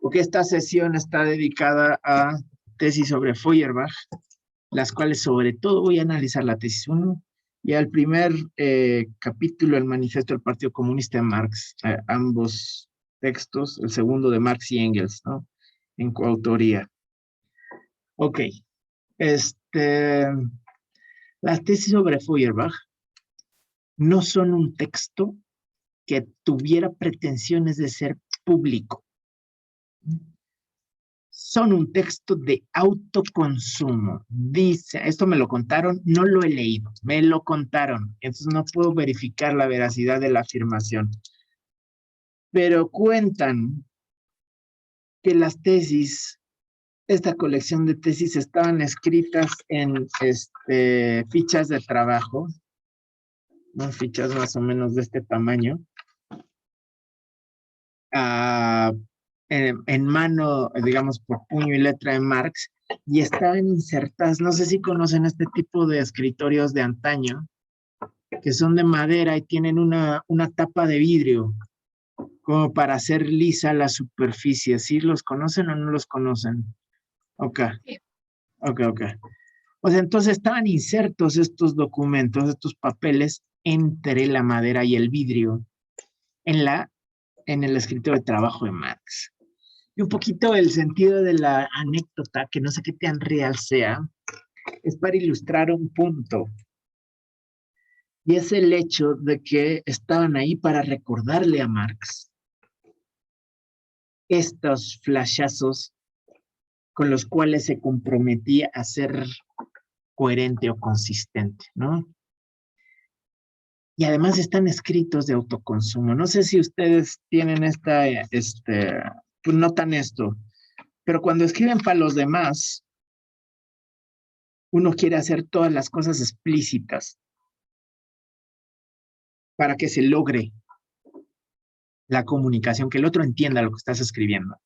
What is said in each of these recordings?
porque esta sesión está dedicada a tesis sobre Feuerbach, las cuales sobre todo voy a analizar la tesis 1 y al primer capítulo, el manifiesto del Partido Comunista de Marx, ambos textos, el segundo de Marx y Engels, ¿no? En coautoría. Ok, las tesis sobre Feuerbach no son un texto que tuviera pretensiones de ser público. Son un texto de autoconsumo. Dice, esto me lo contaron, no lo he leído, me lo contaron, entonces no puedo verificar la veracidad de la afirmación. Pero cuentan que las tesis, esta colección de tesis estaban escritas en fichas de trabajo, ¿no? Fichas más o menos de este tamaño, en mano, digamos, por puño y letra de Marx, y estaban insertadas, no sé si conocen este tipo de escritorios de antaño, que son de madera y tienen una tapa de vidrio, como para hacer lisa la superficie. ¿Sí los conocen o no los conocen? Ok, ok. O sea, entonces estaban insertos estos documentos, estos papeles, entre la madera y el vidrio, en el escritorio de trabajo de Marx. Y un poquito el sentido de la anécdota, que no sé qué tan real sea, es para ilustrar un punto. Y es el hecho de que estaban ahí para recordarle a Marx estos flashazos con los cuales se comprometía a ser coherente o consistente, ¿no? Y además están escritos de autoconsumo. No sé si ustedes tienen pues notan esto, pero cuando escriben para los demás, uno quiere hacer todas las cosas explícitas para que se logre la comunicación, que el otro entienda lo que estás escribiendo.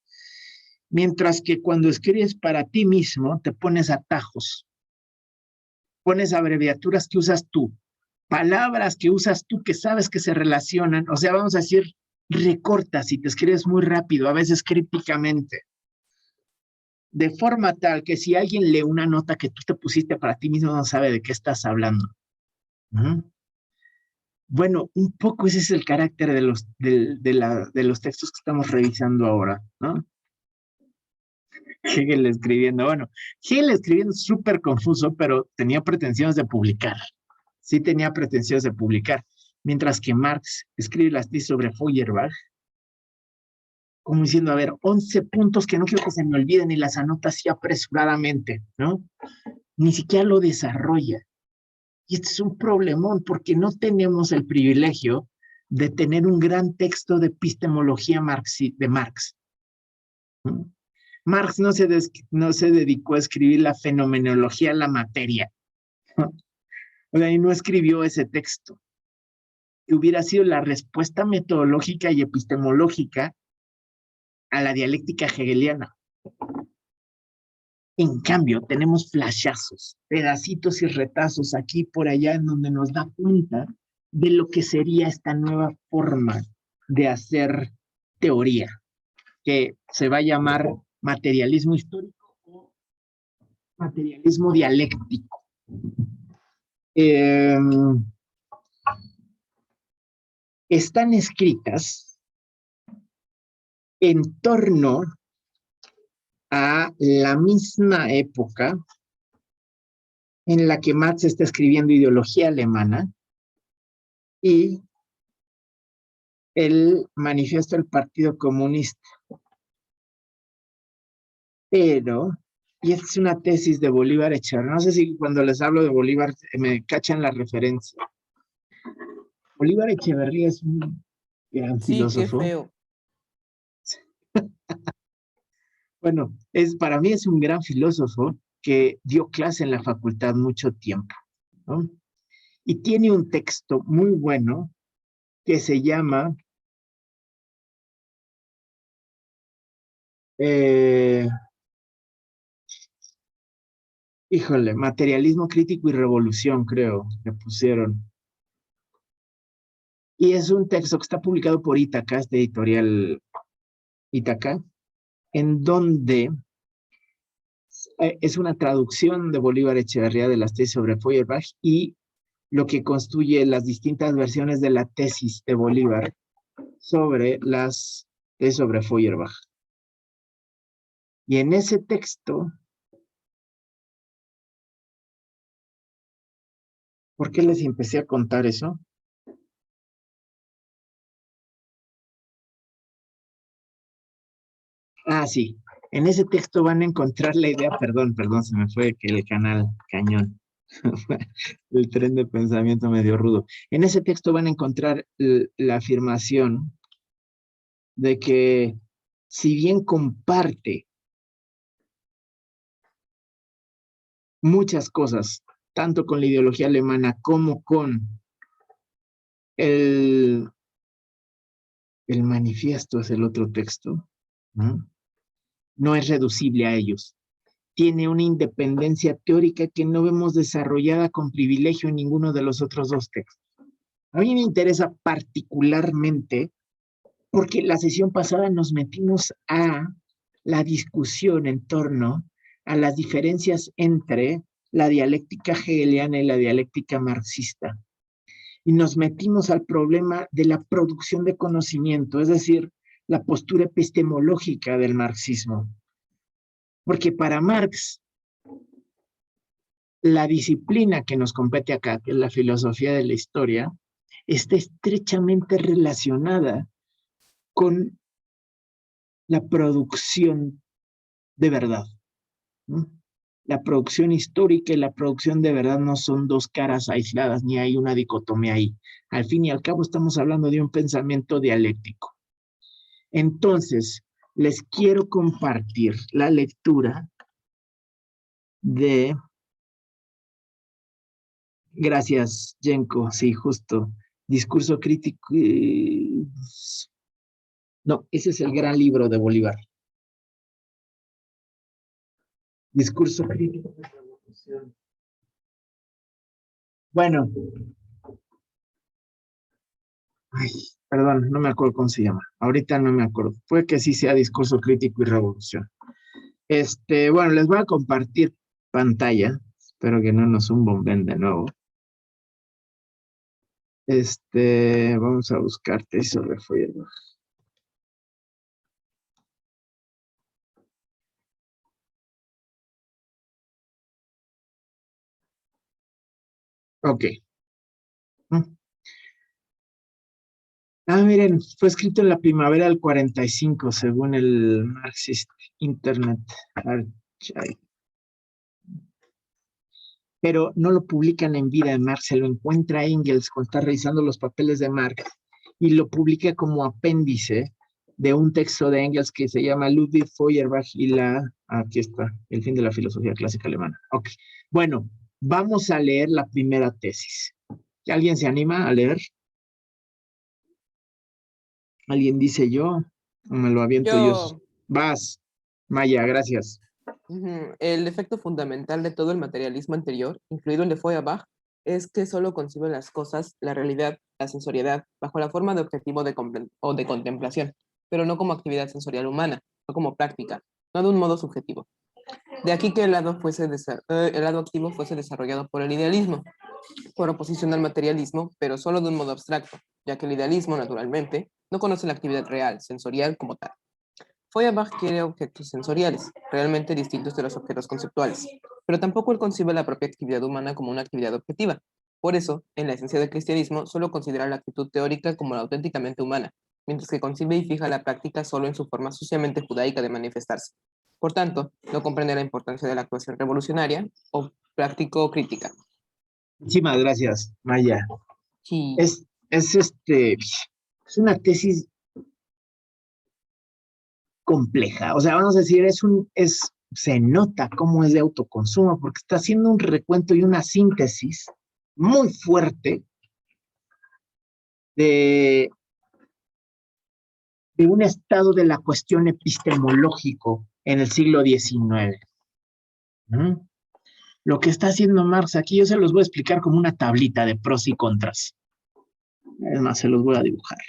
Mientras que cuando escribes para ti mismo, te pones atajos, pones abreviaturas que usas tú, palabras que usas tú que sabes que se relacionan, o sea, vamos a decir, recortas y te escribes muy rápido, a veces crípticamente, de forma tal que si alguien lee una nota que tú te pusiste para ti mismo, no sabe de qué estás hablando. Bueno, un poco ese es el carácter de los textos que estamos revisando ahora, ¿no? Hegel escribiendo, bueno, Hegel escribiendo súper confuso, pero tenía pretensiones de publicar. Sí tenía pretensiones de publicar. Mientras que Marx escribe las tesis sobre Feuerbach, como diciendo, a ver, 11 puntos que no quiero que se me olviden y las anota así apresuradamente, ¿no? Ni siquiera lo desarrolla. Y este es un problemón porque no tenemos el privilegio de tener un gran texto de epistemología de Marx. ¿No? Marx no se dedicó a escribir la fenomenología de la materia. ¿No? O sea, y no escribió ese texto. Que hubiera sido la respuesta metodológica y epistemológica a la dialéctica hegeliana. En cambio, tenemos flashazos, pedacitos y retazos aquí y por allá en donde nos da cuenta de lo que sería esta nueva forma de hacer teoría, que se va a llamar materialismo histórico o materialismo dialéctico. Están escritas en torno a la misma época en la que Marx está escribiendo ideología alemana y el manifiesto del Partido Comunista. Pero, y esta es una tesis de Bolívar Echeverría, no sé si cuando les hablo de Bolívar me cachan la referencia. Bolívar Echeverría es un gran filósofo. Sí, qué feo. Bueno, para mí es un gran filósofo que dio clase en la facultad mucho tiempo, ¿no? Y tiene un texto muy bueno que se llama materialismo crítico y revolución, creo, que pusieron. Y es un texto que está publicado por Ítaca, de editorial Ítaca, en donde es una traducción de Bolívar Echeverría de las tesis sobre Feuerbach y lo que constituye las distintas versiones de la tesis de Bolívar sobre las tesis sobre Feuerbach. Y en ese texto, ¿por qué les empecé a contar eso? Ah, sí. En ese texto van a encontrar la idea, perdón, se me fue que el canal cañón. El tren de pensamiento medio rudo. En ese texto van a encontrar la afirmación de que si bien comparte muchas cosas, tanto con la ideología alemana como con el, el manifiesto, es el otro texto, ¿no? No es reducible a ellos. Tiene una independencia teórica que no vemos desarrollada con privilegio en ninguno de los otros dos textos. A mí me interesa particularmente porque la sesión pasada nos metimos a la discusión en torno a las diferencias entre la dialéctica hegeliana y la dialéctica marxista. Y nos metimos al problema de la producción de conocimiento, es decir, la postura epistemológica del marxismo. Porque para Marx, la disciplina que nos compete acá, que es la filosofía de la historia, está estrechamente relacionada con la producción de verdad, ¿no? La producción histórica y la producción de verdad no son dos caras aisladas, ni hay una dicotomía ahí. Al fin y al cabo estamos hablando de un pensamiento dialéctico. Entonces, les quiero compartir la lectura de... Gracias, Jenko. Sí, justo. Discurso crítico. No, ese es el gran libro de Bolívar. Discurso crítico de revolución. Bueno, ay, perdón, no me acuerdo cómo se llama. Ahorita no me acuerdo. Puede que sí sea discurso crítico y revolución. Bueno, les voy a compartir pantalla. Espero que no nos bomben de nuevo. Vamos a buscarte sobre Feuerbach. Ok. Ah, miren, fue escrito en la primavera del 45, según el Marxist Internet Archive. Pero no lo publican en vida de Marx, se lo encuentra Engels cuando está revisando los papeles de Marx y lo publica como apéndice de un texto de Engels que se llama Ludwig Feuerbach y aquí está, el fin de la filosofía clásica alemana. Ok, bueno, vamos a leer la primera tesis. ¿Alguien se anima a leer? ¿Alguien dice yo? ¿O me lo aviento yo? Yo, Vas, Maya, gracias. el defecto fundamental de todo el materialismo anterior, incluido el de Feuerbach, es que solo concibe las cosas, la realidad, la sensoriedad, bajo la forma de objetivo o de contemplación, pero no como actividad sensorial humana, no como práctica, no de un modo subjetivo. De aquí que el lado activo fuese desarrollado por el idealismo, por oposición al materialismo, pero solo de un modo abstracto, ya que el idealismo, naturalmente, no conoce la actividad real, sensorial como tal. Feuerbach quiere objetos sensoriales, realmente distintos de los objetos conceptuales, pero tampoco él concibe la propia actividad humana como una actividad objetiva. Por eso, en la esencia del cristianismo, solo considera la actitud teórica como la auténticamente humana, mientras que concibe y fija la práctica solo en su forma sociamente judaica de manifestarse. Por tanto, no comprende la importancia de la actuación revolucionaria o práctico-crítica. Muchísimas gracias, Maya. Sí. Es una tesis compleja. O sea, vamos a decir, se nota cómo es de autoconsumo, porque está haciendo un recuento y una síntesis muy fuerte de, de un estado de la cuestión epistemológico en el siglo XIX. ¿Mm? Lo que está haciendo Marx aquí, yo se los voy a explicar como una tablita de pros y contras. Es más, se los voy a dibujar.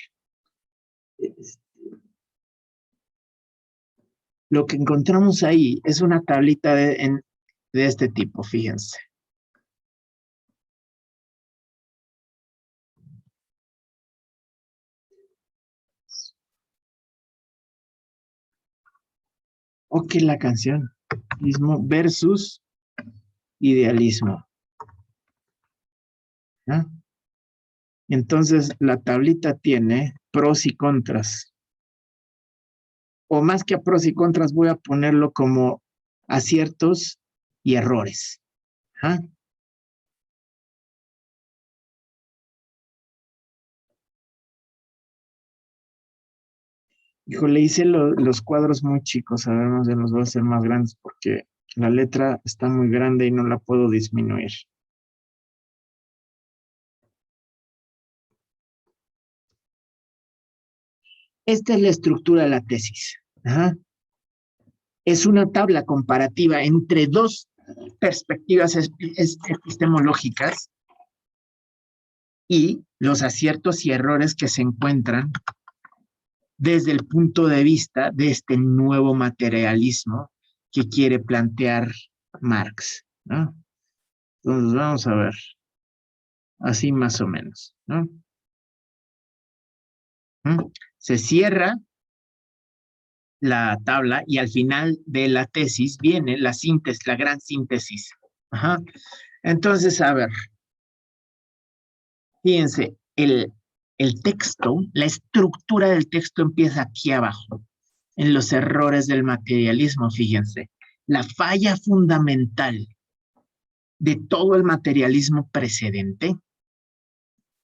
Lo que encontramos ahí es una tablita de este tipo, fíjense. Ok, la canción. Idealismo versus idealismo. ¿Ah? Entonces, la tablita tiene pros y contras. O más que a pros y contras, voy a ponerlo como aciertos y errores. ¿Ah? Híjole, hice los cuadros muy chicos. A ver, más bien los voy a hacer más grandes porque la letra está muy grande y no la puedo disminuir. Esta es la estructura de la tesis. Ajá. Es una tabla comparativa entre dos perspectivas epistemológicas y los aciertos y errores que se encuentran desde el punto de vista de este nuevo materialismo que quiere plantear Marx, ¿no? Entonces vamos a ver, así más o menos, ¿no? Se cierra la tabla y al final de la tesis viene la síntesis, la gran síntesis. Ajá. Entonces, a ver, fíjense, el texto, la estructura del texto empieza aquí abajo, en los errores del materialismo, fíjense. La falla fundamental de todo el materialismo precedente.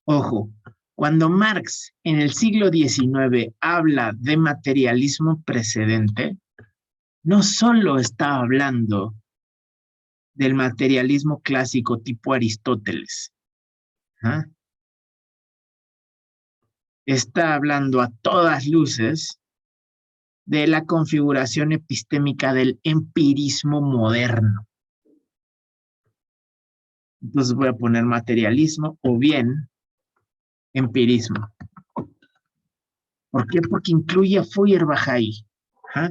Ojo, cuando Marx en el siglo XIX habla de materialismo precedente, no solo está hablando del materialismo clásico tipo Aristóteles, ¿ah? Está hablando a todas luces de la configuración epistémica del empirismo moderno. Entonces voy a poner materialismo o bien empirismo. ¿Por qué? Porque incluye a Feuerbach ahí. ¿Ah?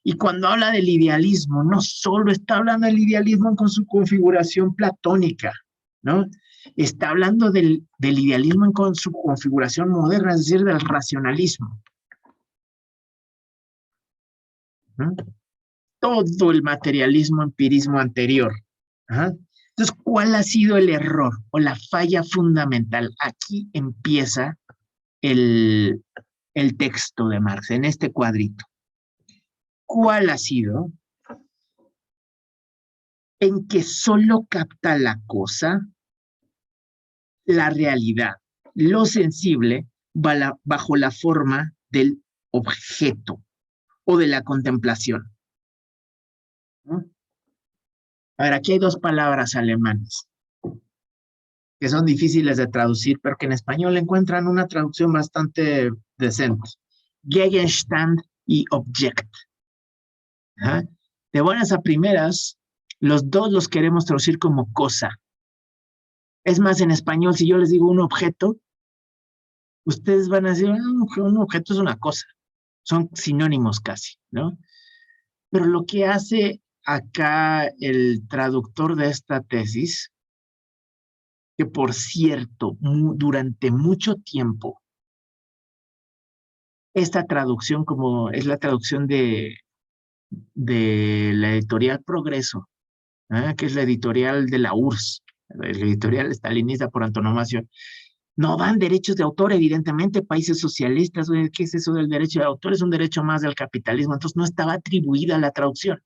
Y cuando habla del idealismo, no solo está hablando del idealismo con su configuración platónica, ¿no? Está hablando del idealismo con su configuración moderna, es decir, del racionalismo. ¿No? Todo el materialismo empirismo anterior. ¿Ah? Entonces, ¿cuál ha sido el error o la falla fundamental? Aquí empieza el, el texto de Marx, en este cuadrito. ¿Cuál ha sido? En que solo capta la cosa, la realidad, lo sensible, bajo la forma del objeto o de la contemplación. ¿No? A ver, aquí hay dos palabras alemanas que son difíciles de traducir, pero que en español encuentran una traducción bastante decente. Gegenstand y Object. ¿Ah? De buenas a primeras, los dos los queremos traducir como cosa. Es más, en español, si yo les digo un objeto, ustedes van a decir, un objeto es una cosa. Son sinónimos casi, ¿no? Pero lo que hace acá el traductor de esta tesis, que por cierto, durante mucho tiempo, esta traducción, como es la traducción de la editorial Progreso, ¿eh? Que es la editorial de la URSS, la editorial stalinista por antonomasia, no dan derechos de autor, evidentemente, países socialistas, ¿qué es eso del derecho de autor? Es un derecho más del capitalismo, entonces no estaba atribuida la traducción.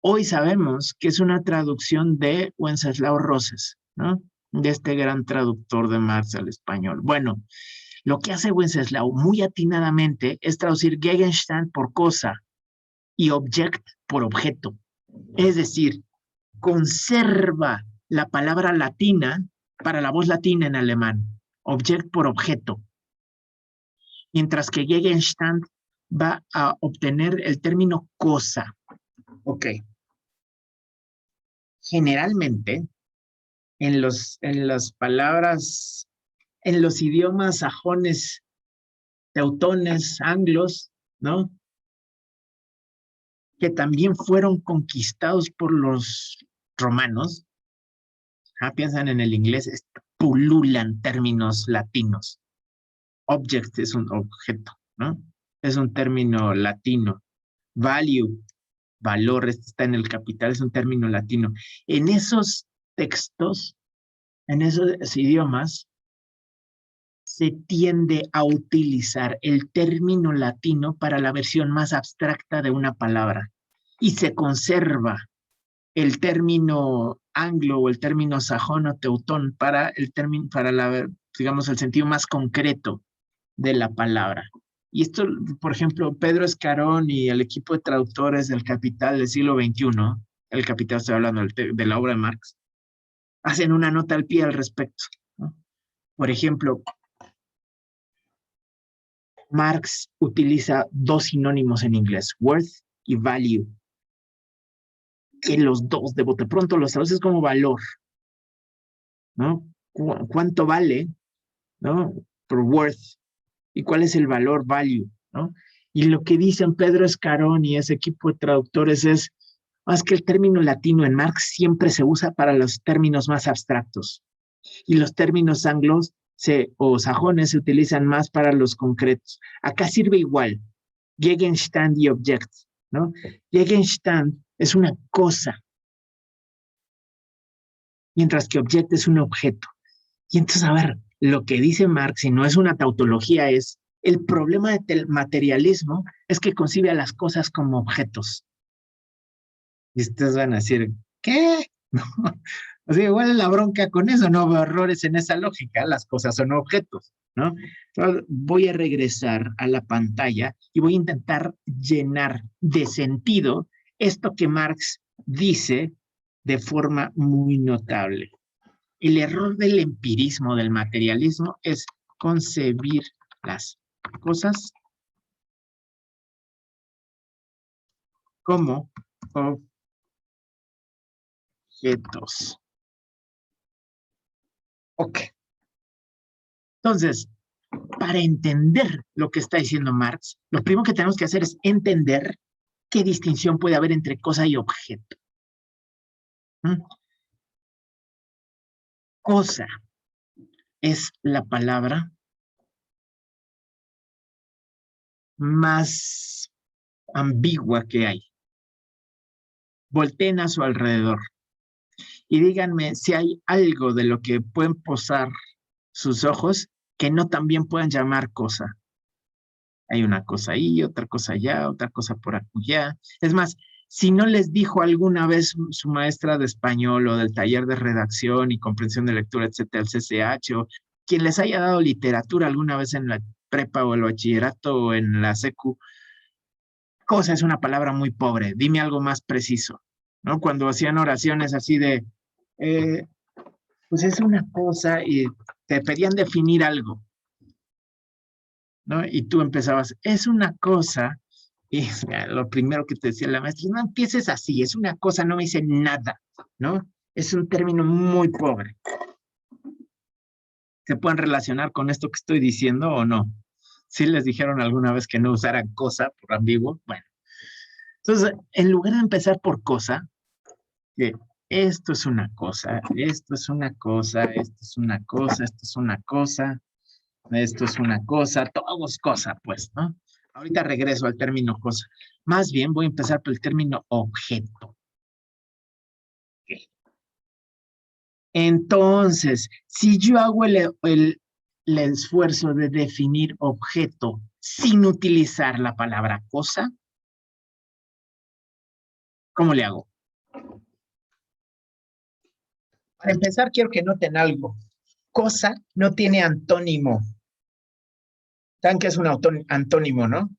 Hoy sabemos que es una traducción de Wenceslao Roses, ¿no? De este gran traductor de Marx al español. Bueno, lo que hace Wenceslao muy atinadamente es traducir Gegenstand por cosa y Object por objeto. Es decir, conserva la palabra latina para la voz latina en alemán, Object por objeto, mientras que Gegenstand va a obtener el término cosa. Ok. Generalmente, en las palabras, en los idiomas sajones, teutones, anglos, ¿no? que también fueron conquistados por los romanos. Piensan en el inglés, pululan términos latinos. Object es un objeto, ¿no? Es un término latino. Value, valor, este está en el Capital, es un término latino. En esos textos, en esos idiomas, se tiende a utilizar el término latino para la versión más abstracta de una palabra y se conserva el término anglo o el término sajón o teutón para el término, para la, digamos, el sentido más concreto de la palabra. Y esto, por ejemplo, Pedro Escarón y el equipo de traductores del Capital del siglo XXI, el Capital estoy hablando de la obra de Marx, hacen una nota al pie al respecto, ¿no? Por ejemplo, Marx utiliza dos sinónimos en inglés, worth y value, que los dos de bote pronto los traduces como valor, ¿no? ¿Cuánto vale, ¿no? Por worth, y cuál es el valor, value, ¿no? Y lo que dicen Pedro Escarón y ese equipo de traductores es que el término latino en Marx siempre se usa para los términos más abstractos y los términos anglos o sajones se utilizan más para los concretos. Acá sirve igual, Gegenstand y Object, ¿no? Gegenstand es una cosa, mientras que Object es un objeto. Y entonces, a ver, lo que dice Marx, y no es una tautología, es el problema del materialismo es que concibe a las cosas como objetos. Y ustedes van a decir, ¿qué? No. O sea, igual es la bronca con eso, no veo errores en esa lógica, las cosas son objetos, ¿no? Entonces, voy a regresar a la pantalla y voy a intentar llenar de sentido esto que Marx dice de forma muy notable. El error del empirismo, del materialismo, es concebir las cosas como objetos. Ok. Entonces, para entender lo que está diciendo Marx, lo primero que tenemos que hacer es entender qué distinción puede haber entre cosa y objeto. ¿Mm? Cosa es la palabra más ambigua que hay. Volteen a su alrededor y díganme si hay algo de lo que pueden posar sus ojos que no también puedan llamar cosa. Hay una cosa ahí, otra cosa allá, otra cosa por allá. Es más, si no les dijo alguna vez su maestra de español o del taller de redacción y comprensión de lectura, etcétera, el CCH, o quien les haya dado literatura alguna vez en la prepa o el bachillerato o en la secu, cosa es una palabra muy pobre, dime algo más preciso, ¿no? Cuando hacían oraciones así de, eh, pues es una cosa y te pedían definir algo, ¿no? Y tú empezabas, es una cosa, y lo primero que te decía la maestra, no empieces así, es una cosa, no me dice nada, ¿no? Es un término muy pobre. ¿Se pueden relacionar con esto que estoy diciendo o no? ¿Sí les dijeron alguna vez que no usaran cosa por ambiguo? Bueno, entonces, en lugar de empezar por cosa, que esto es una cosa, esto es una cosa, esto es una cosa, esto es una cosa, esto es una cosa, todo es cosa, pues, ¿no? Ahorita regreso al término cosa. Más bien voy a empezar por el término objeto. Entonces, si yo hago el esfuerzo de definir objeto sin utilizar la palabra cosa, ¿cómo le hago? Para empezar, quiero que noten algo. Cosa no tiene antónimo. ¿Saben qué es un antónimo, no?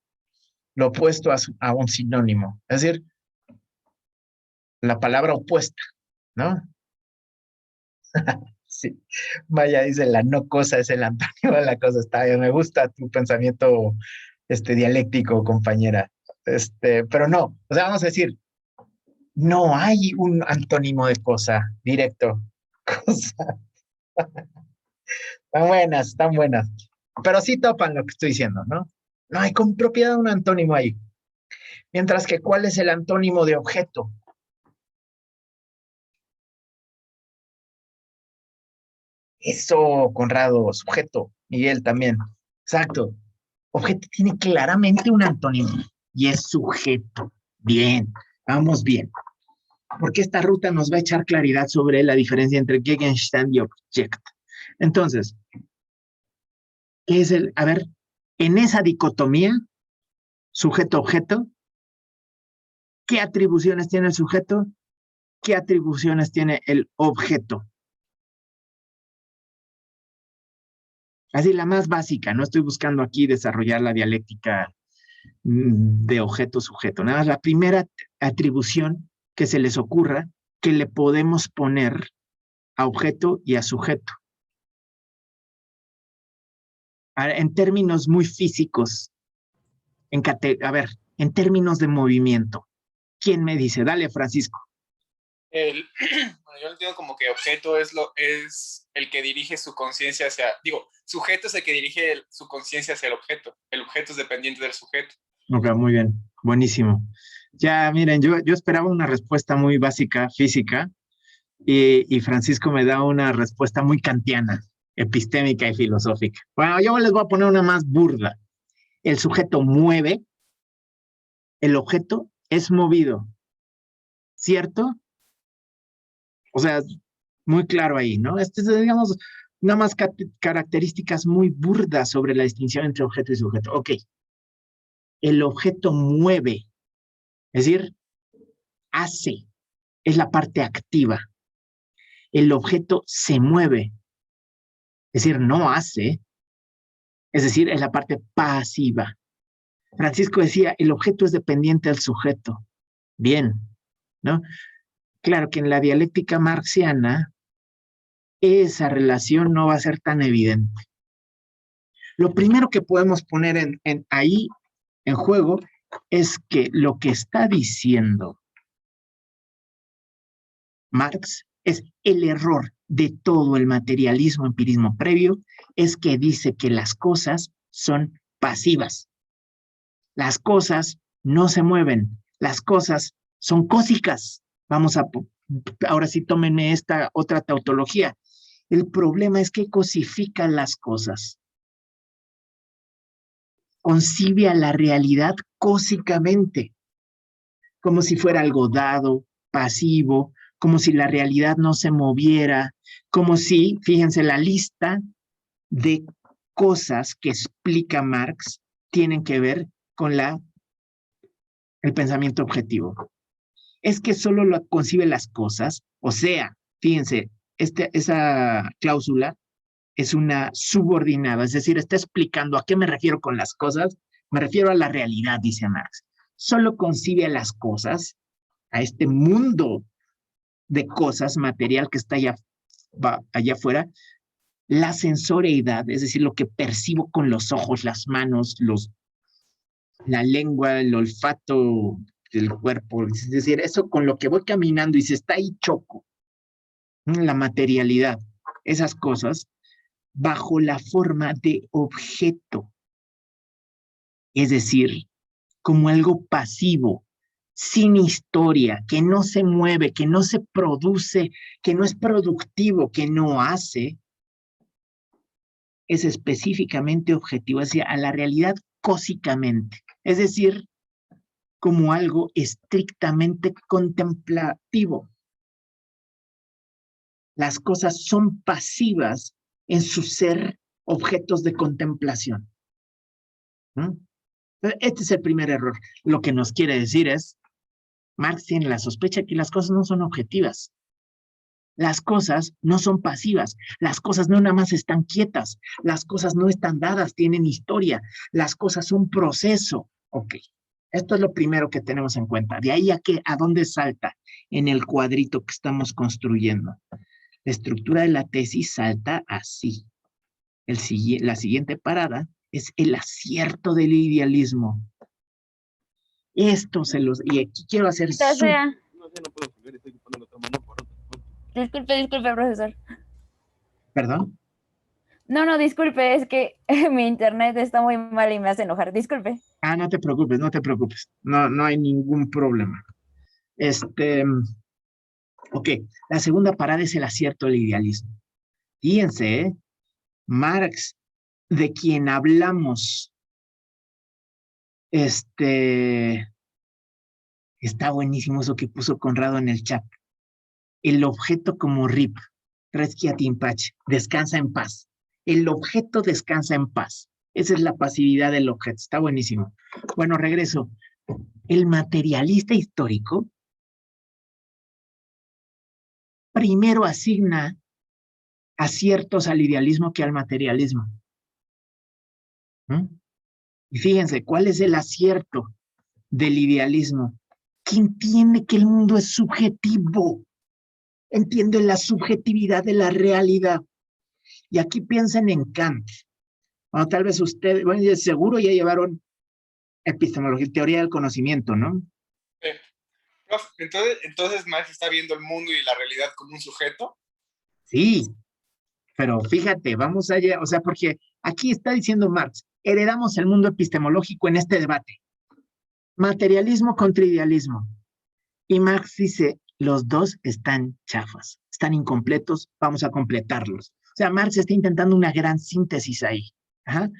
Lo opuesto a un sinónimo. Es decir, la palabra opuesta, ¿no? Sí. Vaya, dice la no cosa es el antónimo de la cosa. Está bien, me gusta tu pensamiento dialéctico, compañera. Pero no, o sea, vamos a decir, no hay un antónimo de cosa directo. Cosa. Están buenas, están buenas. Pero sí topan lo que estoy diciendo, ¿no? No hay con propiedad un antónimo ahí. Mientras que, ¿cuál es el antónimo de objeto? Eso, Conrado, sujeto. Miguel también. Exacto. Objeto tiene claramente un antónimo y es sujeto. Bien, vamos bien. Porque esta ruta nos va a echar claridad sobre la diferencia entre Gegenstand y Object. Entonces, ¿qué es el? A ver, en esa dicotomía, sujeto-objeto, ¿qué atribuciones tiene el sujeto? ¿Qué atribuciones tiene el objeto? Así, la más básica, no estoy buscando aquí desarrollar la dialéctica de objeto-sujeto. Nada más la primera atribución que se les ocurra que le podemos poner a objeto y a sujeto. En términos muy físicos, a ver, en términos de movimiento, ¿quién me dice? Dale, Francisco. Bueno, yo lo entiendo como que objeto es el que dirige su conciencia hacia, sujeto es el que dirige su conciencia hacia el objeto es dependiente del sujeto. Ok, muy bien, buenísimo. Ya, miren, yo esperaba una respuesta muy básica, física, y Francisco me da una respuesta muy kantiana, epistémica y filosófica. Bueno, yo les voy a poner una más burda. El sujeto mueve, el objeto es movido, ¿cierto? O sea, muy claro ahí, ¿no? Este es, digamos, nada más características muy burdas sobre la distinción entre objeto y sujeto. Ok, el objeto mueve, es decir, hace, es la parte activa. El objeto se mueve, es decir, no hace, es decir, es la parte pasiva. Francisco decía, el objeto es dependiente del sujeto. Bien, ¿no? Claro que en la dialéctica marxiana esa relación no va a ser tan evidente. Lo primero que podemos poner ahí en juego es que lo que está diciendo Marx es el error de todo el materialismo empirismo previo, es que dice que las cosas son pasivas. Las cosas no se mueven, las cosas son cósicas. Ahora sí tómenme esta otra tautología. El problema es que cosifica las cosas. Concibe a la realidad cósicamente, como si fuera algo dado, pasivo, como si la realidad no se moviera, como si, fíjense, la lista de cosas que explica Marx tienen que ver con el pensamiento objetivo. Es que solo lo concibe las cosas, o sea, fíjense, esa cláusula es una subordinada, es decir, está explicando a qué me refiero con las cosas, me refiero a la realidad, dice Marx. Solo concibe a las cosas, a este mundo de cosas material que está allá afuera, la sensoriedad, es decir, lo que percibo con los ojos, las manos, la lengua, el olfato del cuerpo, es decir, eso con lo que voy caminando y se está ahí choco, la materialidad, esas cosas, bajo la forma de objeto, es decir, como algo pasivo, sin historia, que no se mueve, que no se produce, que no es productivo, que no hace, es específicamente objetivo, es decir, a la realidad cósicamente, es decir, como algo estrictamente contemplativo. Las cosas son pasivas en su ser objetos de contemplación. Este es el primer error. Lo que nos quiere decir es, Marx tiene la sospecha que las cosas no son objetivas. Las cosas no son pasivas, las cosas no nada más están quietas, las cosas no están dadas, tienen historia, las cosas son proceso. Ok, esto es lo primero que tenemos en cuenta. De ahí a dónde salta en el cuadrito que estamos construyendo. La estructura de la tesis salta así. La siguiente parada es el acierto del idealismo. Y aquí quiero hacer... Disculpe, profesor. ¿Perdón? No, disculpe, es que mi internet está muy mal y me hace enojar. Disculpe. Ah, no te preocupes, no te preocupes. No, no hay ningún problema. Ok, la segunda parada es el acierto del idealismo. Fíjense, Marx, de quien hablamos, está buenísimo eso que puso Conrado en el chat. El objeto como RIP, Resquiat in pace, descansa en paz. El objeto descansa en paz. Esa es la pasividad del objeto. Está buenísimo. Bueno, regreso. El materialista histórico primero asigna aciertos al idealismo que al materialismo. ¿Mm? Y fíjense, ¿cuál es el acierto del idealismo? Que entiende que el mundo es subjetivo. Entiende la subjetividad de la realidad. Y aquí piensen en Kant. Bueno, tal vez ustedes, bueno, seguro ya llevaron epistemología, teoría del conocimiento, ¿no? Prof, entonces Marx está viendo el mundo y la realidad como un sujeto. Sí, pero fíjate, vamos allá, o sea, porque aquí está diciendo Marx, heredamos el mundo epistemológico en este debate. Materialismo contra idealismo. Y Marx dice, los dos están chafas, están incompletos, vamos a completarlos. O sea, Marx está intentando una gran síntesis ahí. Ajá.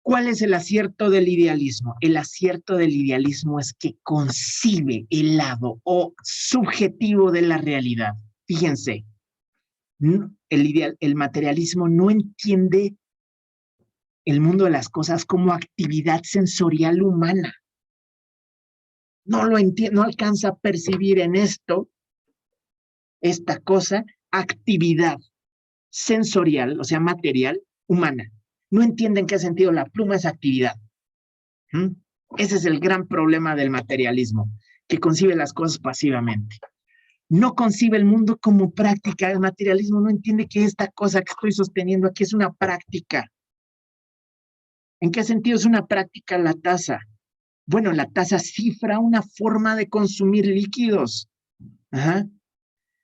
¿Cuál es el acierto del idealismo? El acierto del idealismo es que concibe el lado o subjetivo de la realidad. Fíjense, el materialismo no entiende el mundo de las cosas como actividad sensorial humana. No lo entiende, no alcanza a percibir en esta cosa, actividad sensorial, o sea, material, humana. No entiende en qué sentido la pluma es actividad. Ese es el gran problema del materialismo, que concibe las cosas pasivamente. No concibe el mundo como práctica. El materialismo no entiende que esta cosa que estoy sosteniendo aquí es una práctica. ¿En qué sentido es una práctica la taza? Bueno, la taza cifra una forma de consumir líquidos. Ajá.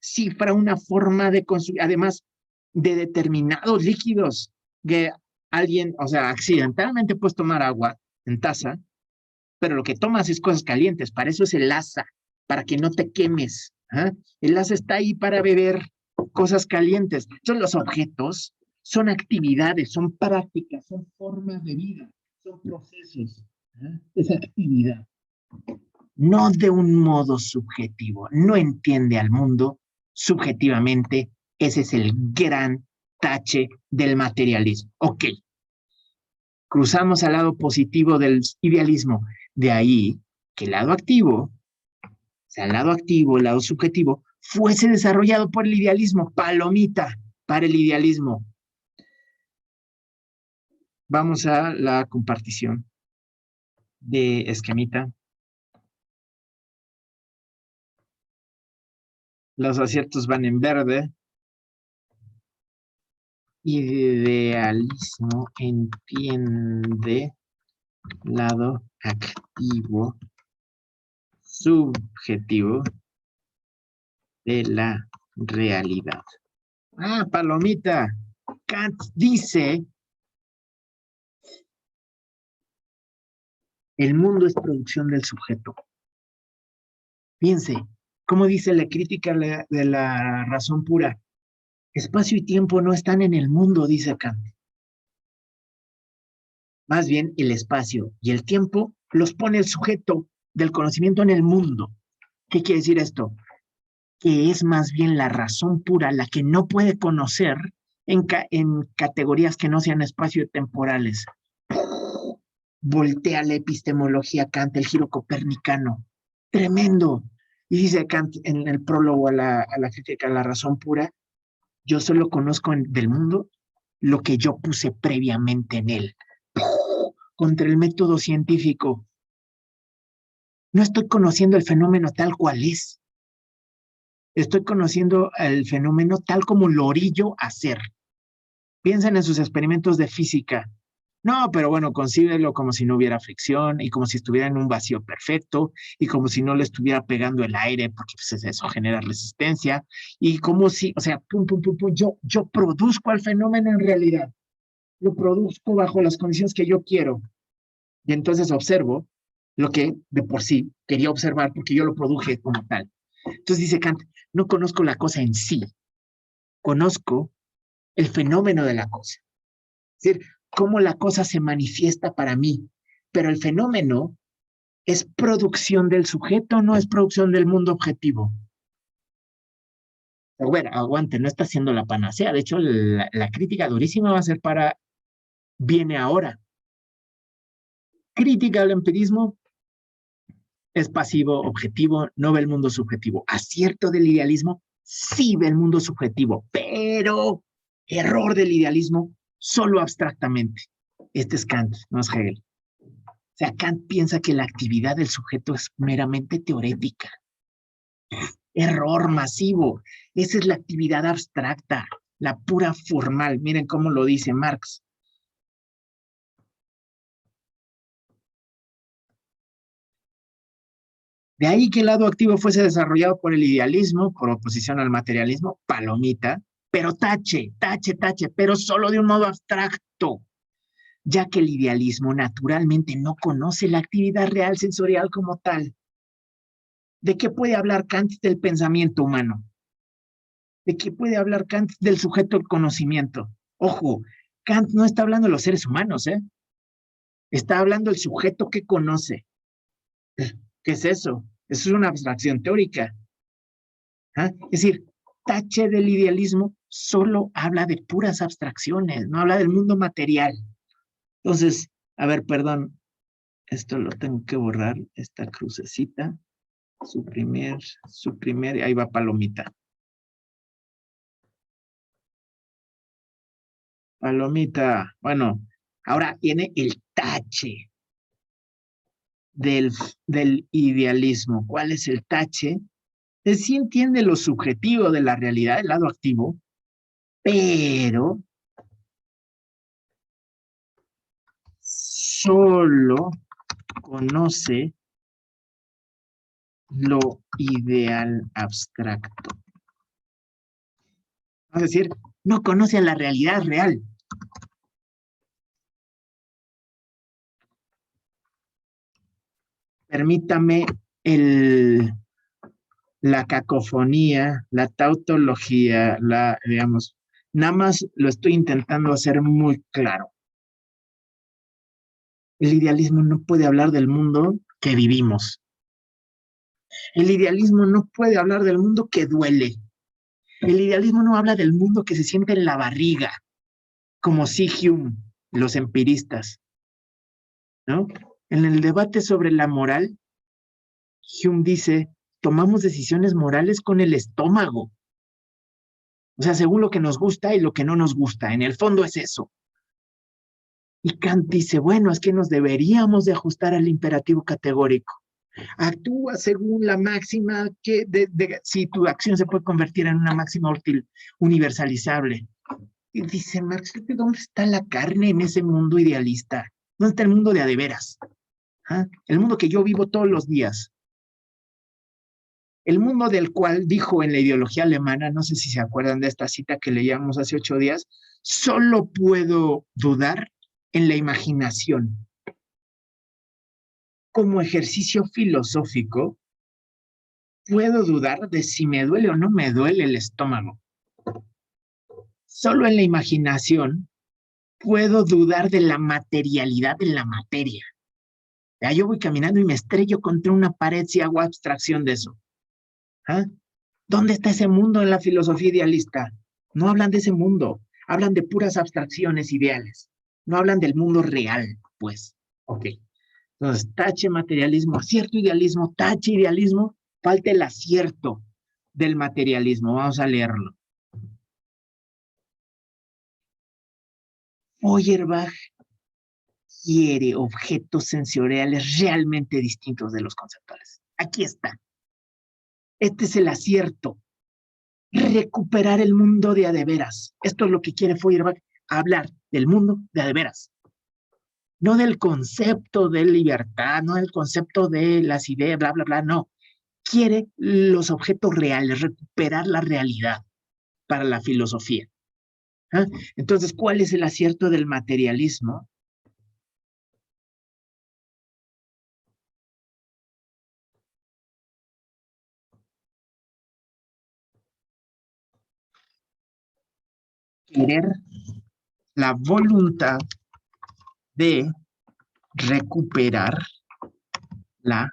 Cifra una forma de consumir, además de determinados líquidos, que alguien, o sea, accidentalmente puedes tomar agua en taza, pero lo que tomas es cosas calientes, para eso es el asa, para que no te quemes. ¿Ah? El asa está ahí para beber cosas calientes. Son los objetos, son actividades, son prácticas, son formas de vida, son procesos. ¿Ah? Es actividad. No de un modo subjetivo, no entiende al mundo subjetivamente. Ese es el gran tache del materialismo. Ok, cruzamos al lado positivo del idealismo. De ahí que el lado activo, o sea, el lado activo, el lado subjetivo, fuese desarrollado por el idealismo, palomita para el idealismo. Vamos a la compartición de esquemita. Los aciertos van en verde. Idealismo entiende lado activo subjetivo de la realidad. Ah, palomita. Kant dice, el mundo es producción del sujeto. Fíjense, ¿cómo dice la crítica de la razón pura? Espacio y tiempo no están en el mundo, dice Kant. Más bien, el espacio y el tiempo los pone el sujeto del conocimiento en el mundo. ¿Qué quiere decir esto? Que es más bien la razón pura la que no puede conocer en categorías que no sean espacio-temporales. Voltea la epistemología Kant, el giro copernicano. Tremendo. Y dice Kant en el prólogo a la crítica a la razón pura, yo solo conozco del mundo lo que yo puse previamente en él. Contra el método científico. No estoy conociendo el fenómeno tal cual es. Estoy conociendo el fenómeno tal como lo orillo a ser. Piensen en sus experimentos de física. No, pero bueno, concíbelo como si no hubiera fricción y como si estuviera en un vacío perfecto y como si no le estuviera pegando el aire, porque pues eso genera resistencia y como si, o sea, pum, pum, pum, pum, yo produzco al fenómeno en realidad. Lo produzco bajo las condiciones que yo quiero. Y entonces observo lo que de por sí quería observar porque yo lo produje como tal. Entonces dice Kant, no conozco la cosa en sí, conozco el fenómeno de la cosa. Es decir, cómo la cosa se manifiesta para mí, pero el fenómeno es producción del sujeto, no es producción del mundo objetivo. A ver, aguante, no está haciendo la panacea. De hecho, la crítica durísima va a ser para viene ahora. Crítica al empirismo es pasivo, objetivo, no ve el mundo subjetivo. Acierto del idealismo, sí ve el mundo subjetivo, pero error del idealismo, solo abstractamente. Este es Kant, no es Hegel. O sea, Kant piensa que la actividad del sujeto es meramente teorética. Error masivo. Esa es la actividad abstracta, la pura formal. Miren cómo lo dice Marx. De ahí que el lado activo fuese desarrollado por el idealismo, por oposición al materialismo, palomita, pero tache, pero solo de un modo abstracto, ya que el idealismo naturalmente no conoce la actividad real sensorial como tal. ¿De qué puede hablar Kant del pensamiento humano? ¿De qué puede hablar Kant del sujeto del conocimiento? Ojo, Kant no está hablando de los seres humanos, ¿eh? Está hablando del sujeto que conoce. ¿Qué es eso? Eso es una abstracción teórica. ¿Ah? Es decir, tache del idealismo solo habla de puras abstracciones, no habla del mundo material. Entonces, a ver, perdón, esto lo tengo que borrar, esta crucecita, suprimir, ahí va palomita. Palomita, bueno, ahora viene el tache del idealismo. ¿Cuál es el tache? Es sí entiende lo subjetivo de la realidad, el lado activo, pero solo conoce lo ideal abstracto. Es decir, no conoce a la realidad real. Permítame la cacofonía, la tautología, digamos, nada más lo estoy intentando hacer muy claro. El idealismo no puede hablar del mundo que vivimos. El idealismo no puede hablar del mundo que duele. El idealismo no habla del mundo que se siente en la barriga, como sí Hume, los empiristas, ¿no? En el debate sobre la moral, Hume dice, tomamos decisiones morales con el estómago. O sea, según lo que nos gusta y lo que no nos gusta. En el fondo es eso. Y Kant dice, bueno, es que nos deberíamos de ajustar al imperativo categórico. Actúa según la máxima que si tu acción se puede convertir en una máxima útil, universalizable. Y dice Marx, ¿dónde está la carne en ese mundo idealista? ¿Dónde está el mundo de a de veras? ¿Ah? El mundo que yo vivo todos los días. El mundo del cual dijo en la ideología alemana, no sé si se acuerdan de esta cita que leíamos hace 8 días, solo puedo dudar en la imaginación. Como ejercicio filosófico, puedo dudar de si me duele o no me duele el estómago. Solo en la imaginación puedo dudar de la materialidad de la materia. Ya yo voy caminando y me estrello contra una pared si hago abstracción de eso. ¿Ah? ¿Dónde está ese mundo en la filosofía idealista? No hablan de ese mundo, hablan de puras abstracciones ideales. No hablan del mundo real, pues. Ok. Entonces, tache materialismo, acierto idealismo, tache idealismo, falta el acierto del materialismo. Vamos a leerlo. Feuerbach quiere objetos sensoriales realmente distintos de los conceptuales. Aquí está. Este es el acierto. Recuperar el mundo de a de veras. Esto es lo que quiere Feuerbach, hablar del mundo de a de veras. No del concepto de libertad, no del concepto de las ideas, bla, bla, bla, no. Quiere los objetos reales, recuperar la realidad para la filosofía. ¿Ah? Entonces, ¿cuál es el acierto del materialismo? querer, la voluntad de recuperar la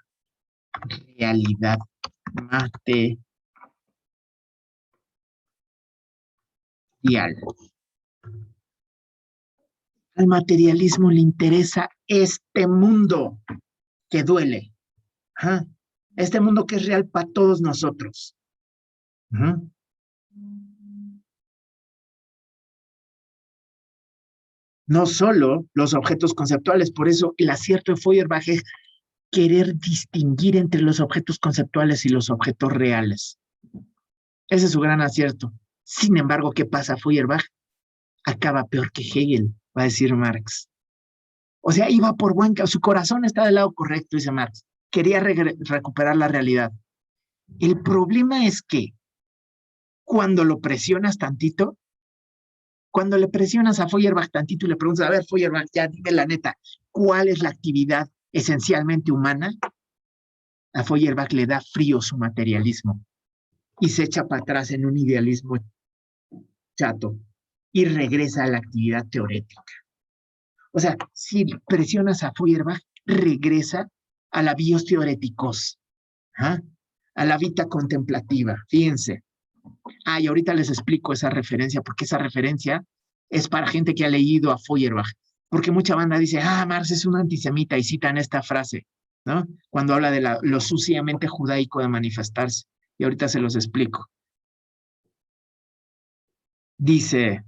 realidad material. Al materialismo le interesa este mundo que duele. Ajá. Este mundo que es real para todos nosotros. Ajá. No solo los objetos conceptuales, por eso el acierto de Feuerbach es querer distinguir entre los objetos conceptuales y los objetos reales. Ese es su gran acierto. Sin embargo, ¿qué pasa? Feuerbach acaba peor que Hegel, va a decir Marx. O sea, iba por buen camino, su corazón está del lado correcto, dice Marx. Quería recuperar la realidad. El problema es que cuando lo presionas tantito, cuando le presionas a Feuerbach tantito y le preguntas, a ver, Feuerbach, ya dime la neta, ¿cuál es la actividad esencialmente humana? A Feuerbach le da frío su materialismo y se echa para atrás en un idealismo chato y regresa a la actividad teórica. O sea, si presionas a Feuerbach, regresa a la bios teoréticos, ¿ah? A la vita contemplativa, fíjense. Y ahorita les explico esa referencia, porque esa referencia es para gente que ha leído a Feuerbach, porque mucha banda dice, Marx es un antisemita, y citan esta frase, ¿no? Cuando habla de lo suciamente judaico de manifestarse, y ahorita se los explico. Dice,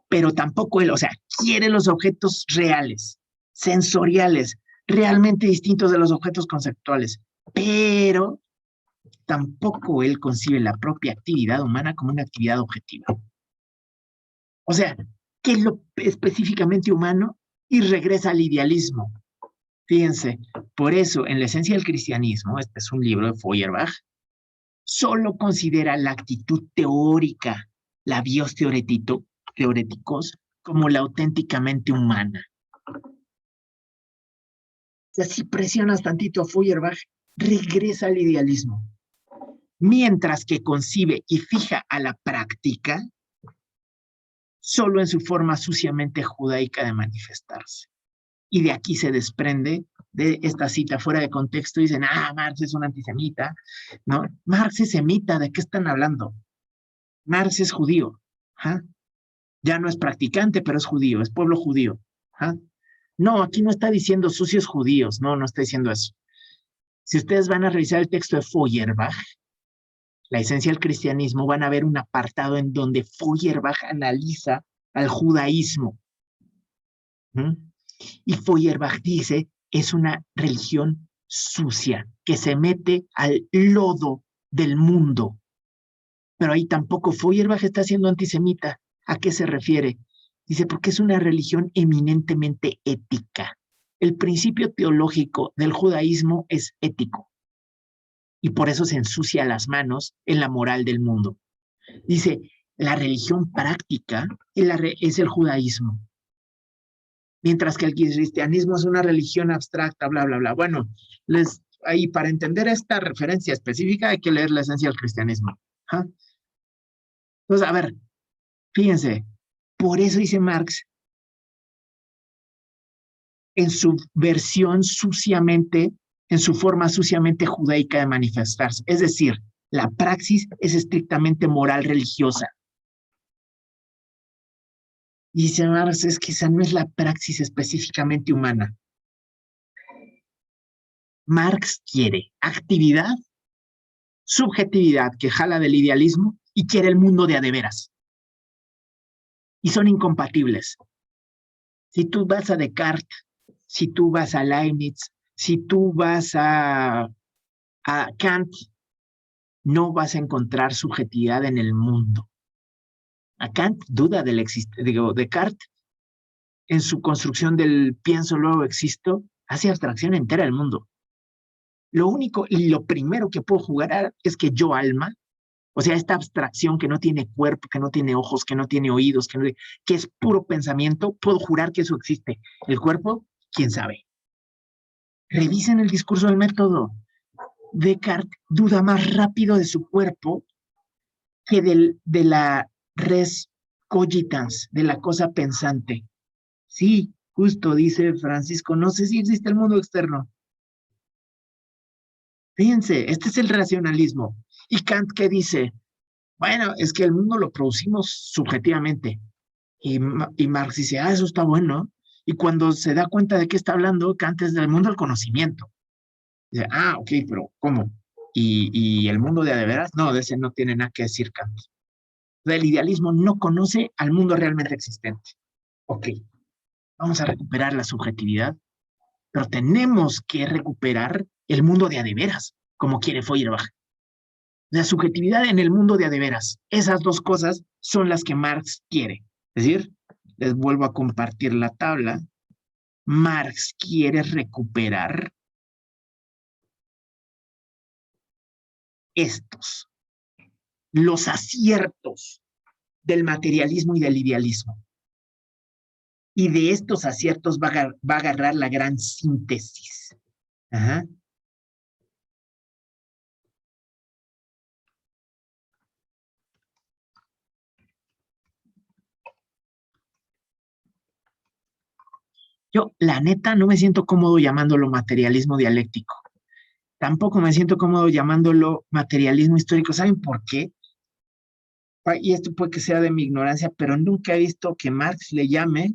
pero tampoco él, o sea, quiere los objetos reales, sensoriales, realmente distintos de los objetos conceptuales, pero tampoco él concibe la propia actividad humana como una actividad objetiva. O sea, ¿qué es lo específicamente humano? Y regresa al idealismo. Fíjense, por eso en la esencia del cristianismo, este es un libro de Feuerbach, solo considera la actitud teórica, la bios teoréticos, como la auténticamente humana. O sea, si presionas tantito a Feuerbach, regresa al idealismo. Mientras que concibe y fija a la práctica solo en su forma suciamente judaica de manifestarse. Y de aquí se desprende de esta cita fuera de contexto, dicen, Marx es un antisemita, ¿no? Marx es semita, ¿de qué están hablando? Marx es judío, ¿ah? Ya no es practicante, pero es judío, es pueblo judío, ¿ah? No, aquí no está diciendo sucios judíos, no está diciendo eso. Si ustedes van a revisar el texto de Feuerbach, la esencia del cristianismo, van a ver un apartado en donde Feuerbach analiza al judaísmo. Y Feuerbach dice, es una religión sucia, que se mete al lodo del mundo. Pero ahí tampoco Feuerbach está siendo antisemita. ¿A qué se refiere? Dice, porque es una religión eminentemente ética. El principio teológico del judaísmo es ético. Y por eso se ensucia las manos en la moral del mundo. Dice, la religión práctica es el judaísmo. Mientras que el cristianismo es una religión abstracta, bla, bla, bla. Bueno, ahí para entender esta referencia específica hay que leer la esencia del cristianismo. ¿Ah? Entonces, a ver, fíjense, por eso dice Marx, en su versión suciamente, en su forma suciamente judaica de manifestarse. Es decir, la praxis es estrictamente moral religiosa. Y dice Marx, es que esa no es la praxis específicamente humana. Marx quiere actividad, subjetividad que jala del idealismo y quiere el mundo de a de veras. Y son incompatibles. Si tú vas a Descartes, si tú vas a Leibniz, si tú vas a Kant, no vas a encontrar subjetividad en el mundo. A Kant duda de la existencia, Descartes, en su construcción del pienso, luego existo, hace abstracción entera del mundo. Lo único y lo primero que puedo jugar es que yo, alma, o sea, esta abstracción que no tiene cuerpo, que no tiene ojos, que no tiene oídos, que es puro pensamiento, puedo jurar que eso existe. El cuerpo, quién sabe. Revisen el discurso del método. Descartes duda más rápido de su cuerpo que de la res cogitans, de la cosa pensante. Sí, justo dice Francisco, no sé si existe el mundo externo. Fíjense, este es el racionalismo. ¿Y Kant qué dice? Bueno, es que el mundo lo producimos subjetivamente. Y Marx dice, eso está bueno. Y cuando se da cuenta de qué está hablando, Kant es del mundo del conocimiento. Dice, ok, pero ¿cómo? ¿Y el mundo de veras? No, de ese no tiene nada que decir Kant. El idealismo no conoce al mundo realmente existente. Ok, vamos a recuperar la subjetividad, pero tenemos que recuperar el mundo de veras, como quiere Feuerbach. La subjetividad en el mundo de veras. Esas dos cosas son las que Marx quiere. Es decir, les vuelvo a compartir la tabla. Marx quiere recuperar los aciertos del materialismo y del idealismo. Y de estos aciertos va a agarrar la gran síntesis. Ajá. Yo, la neta, no me siento cómodo llamándolo materialismo dialéctico. Tampoco me siento cómodo llamándolo materialismo histórico. ¿Saben por qué? Y esto puede que sea de mi ignorancia, pero nunca he visto que Marx le llame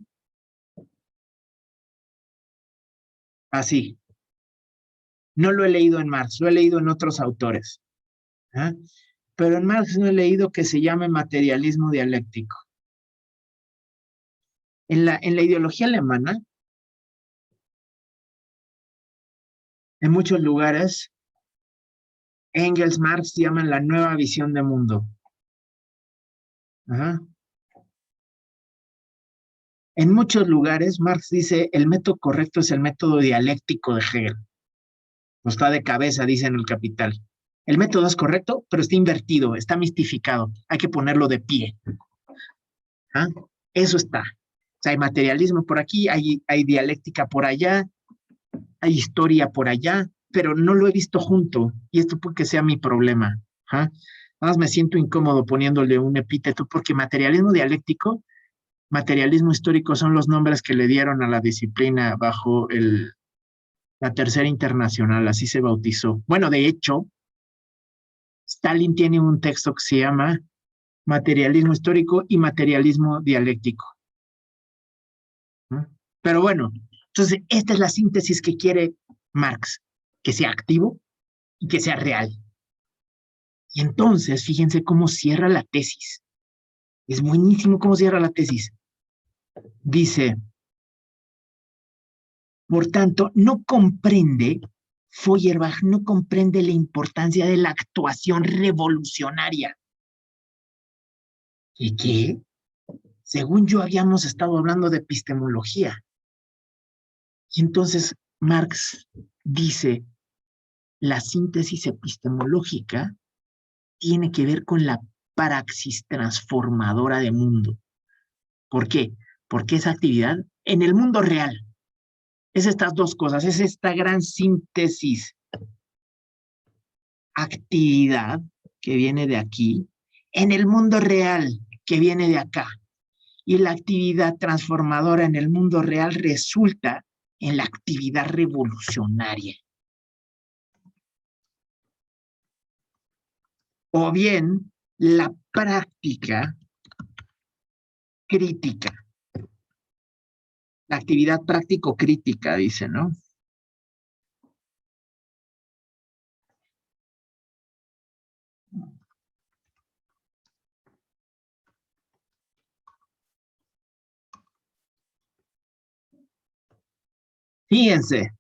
así. No lo he leído en Marx, lo he leído en otros autores. ¿Ah? Pero en Marx no he leído que se llame materialismo dialéctico. En la ideología alemana, en muchos lugares, Engels, Marx llaman la nueva visión de mundo. Ajá. En muchos lugares, Marx dice, el método correcto es el método dialéctico de Hegel. No está de cabeza, dice en el Capital. El método es correcto, pero está invertido, está mistificado. Hay que ponerlo de pie. ¿Ah? Eso está. O sea, hay materialismo por aquí, hay dialéctica por allá, hay historia por allá, pero no lo he visto junto. Y esto porque sea mi problema. ¿Ah? Nada más me siento incómodo poniéndole un epíteto, porque materialismo dialéctico, materialismo histórico son los nombres que le dieron a la disciplina bajo la Tercera Internacional, así se bautizó. Bueno, de hecho, Stalin tiene un texto que se llama Materialismo histórico y materialismo dialéctico. ¿No? Pero bueno, entonces esta es la síntesis que quiere Marx, que sea activo y que sea real. Y entonces, fíjense cómo cierra la tesis. Es buenísimo cómo cierra la tesis. Dice, por tanto, Feuerbach no comprende la importancia de la actuación revolucionaria. ¿Y qué? Según yo habíamos estado hablando de epistemología. Y entonces Marx dice, la síntesis epistemológica tiene que ver con la praxis transformadora de mundo. ¿Por qué? Porque esa actividad en el mundo real es estas dos cosas, es esta gran síntesis. Actividad que viene de aquí, en el mundo real que viene de acá. Y la actividad transformadora en el mundo real resulta en la actividad revolucionaria. O bien la práctica crítica. La actividad práctico-crítica, dice, ¿no? Fíjense,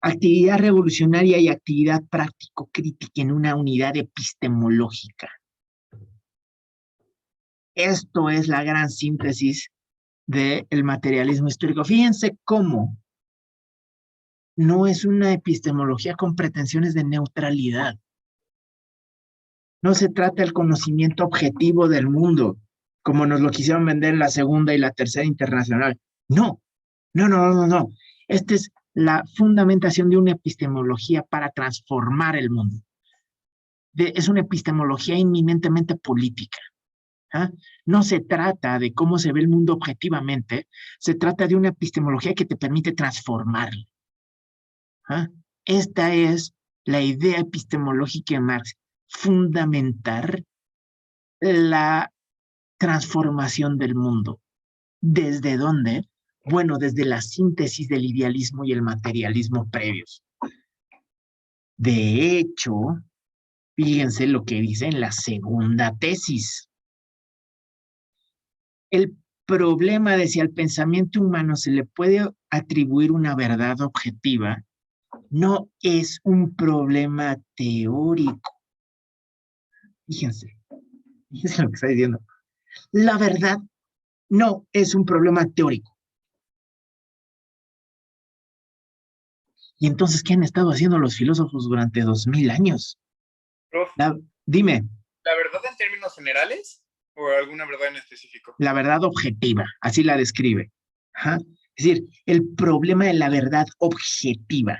actividad revolucionaria y actividad práctico-crítica en una unidad epistemológica. Esto es la gran síntesis del materialismo histórico. Fíjense cómo no es una epistemología con pretensiones de neutralidad. No se trata del conocimiento objetivo del mundo, como nos lo quisieron vender en la Segunda y la Tercera Internacional. No. Esta es la fundamentación de una epistemología para transformar el mundo. Es una epistemología inminentemente política. ¿Ah? No se trata de cómo se ve el mundo objetivamente, se trata de una epistemología que te permite transformarlo. ¿Ah? Esta es la idea epistemológica de Marx, fundamentar la transformación del mundo. ¿Desde dónde? Bueno, desde la síntesis del idealismo y el materialismo previos. De hecho, fíjense lo que dice en la segunda tesis. El problema de si al pensamiento humano se le puede atribuir una verdad objetiva no es un problema teórico. Fíjense lo que está diciendo. La verdad no es un problema teórico. Y entonces, ¿qué han estado haciendo los filósofos durante 2000 años? Prof, Dime. ¿la verdad en términos generales o alguna verdad en específico? La verdad objetiva, así la describe. Ajá. Es decir, el problema de la verdad objetiva.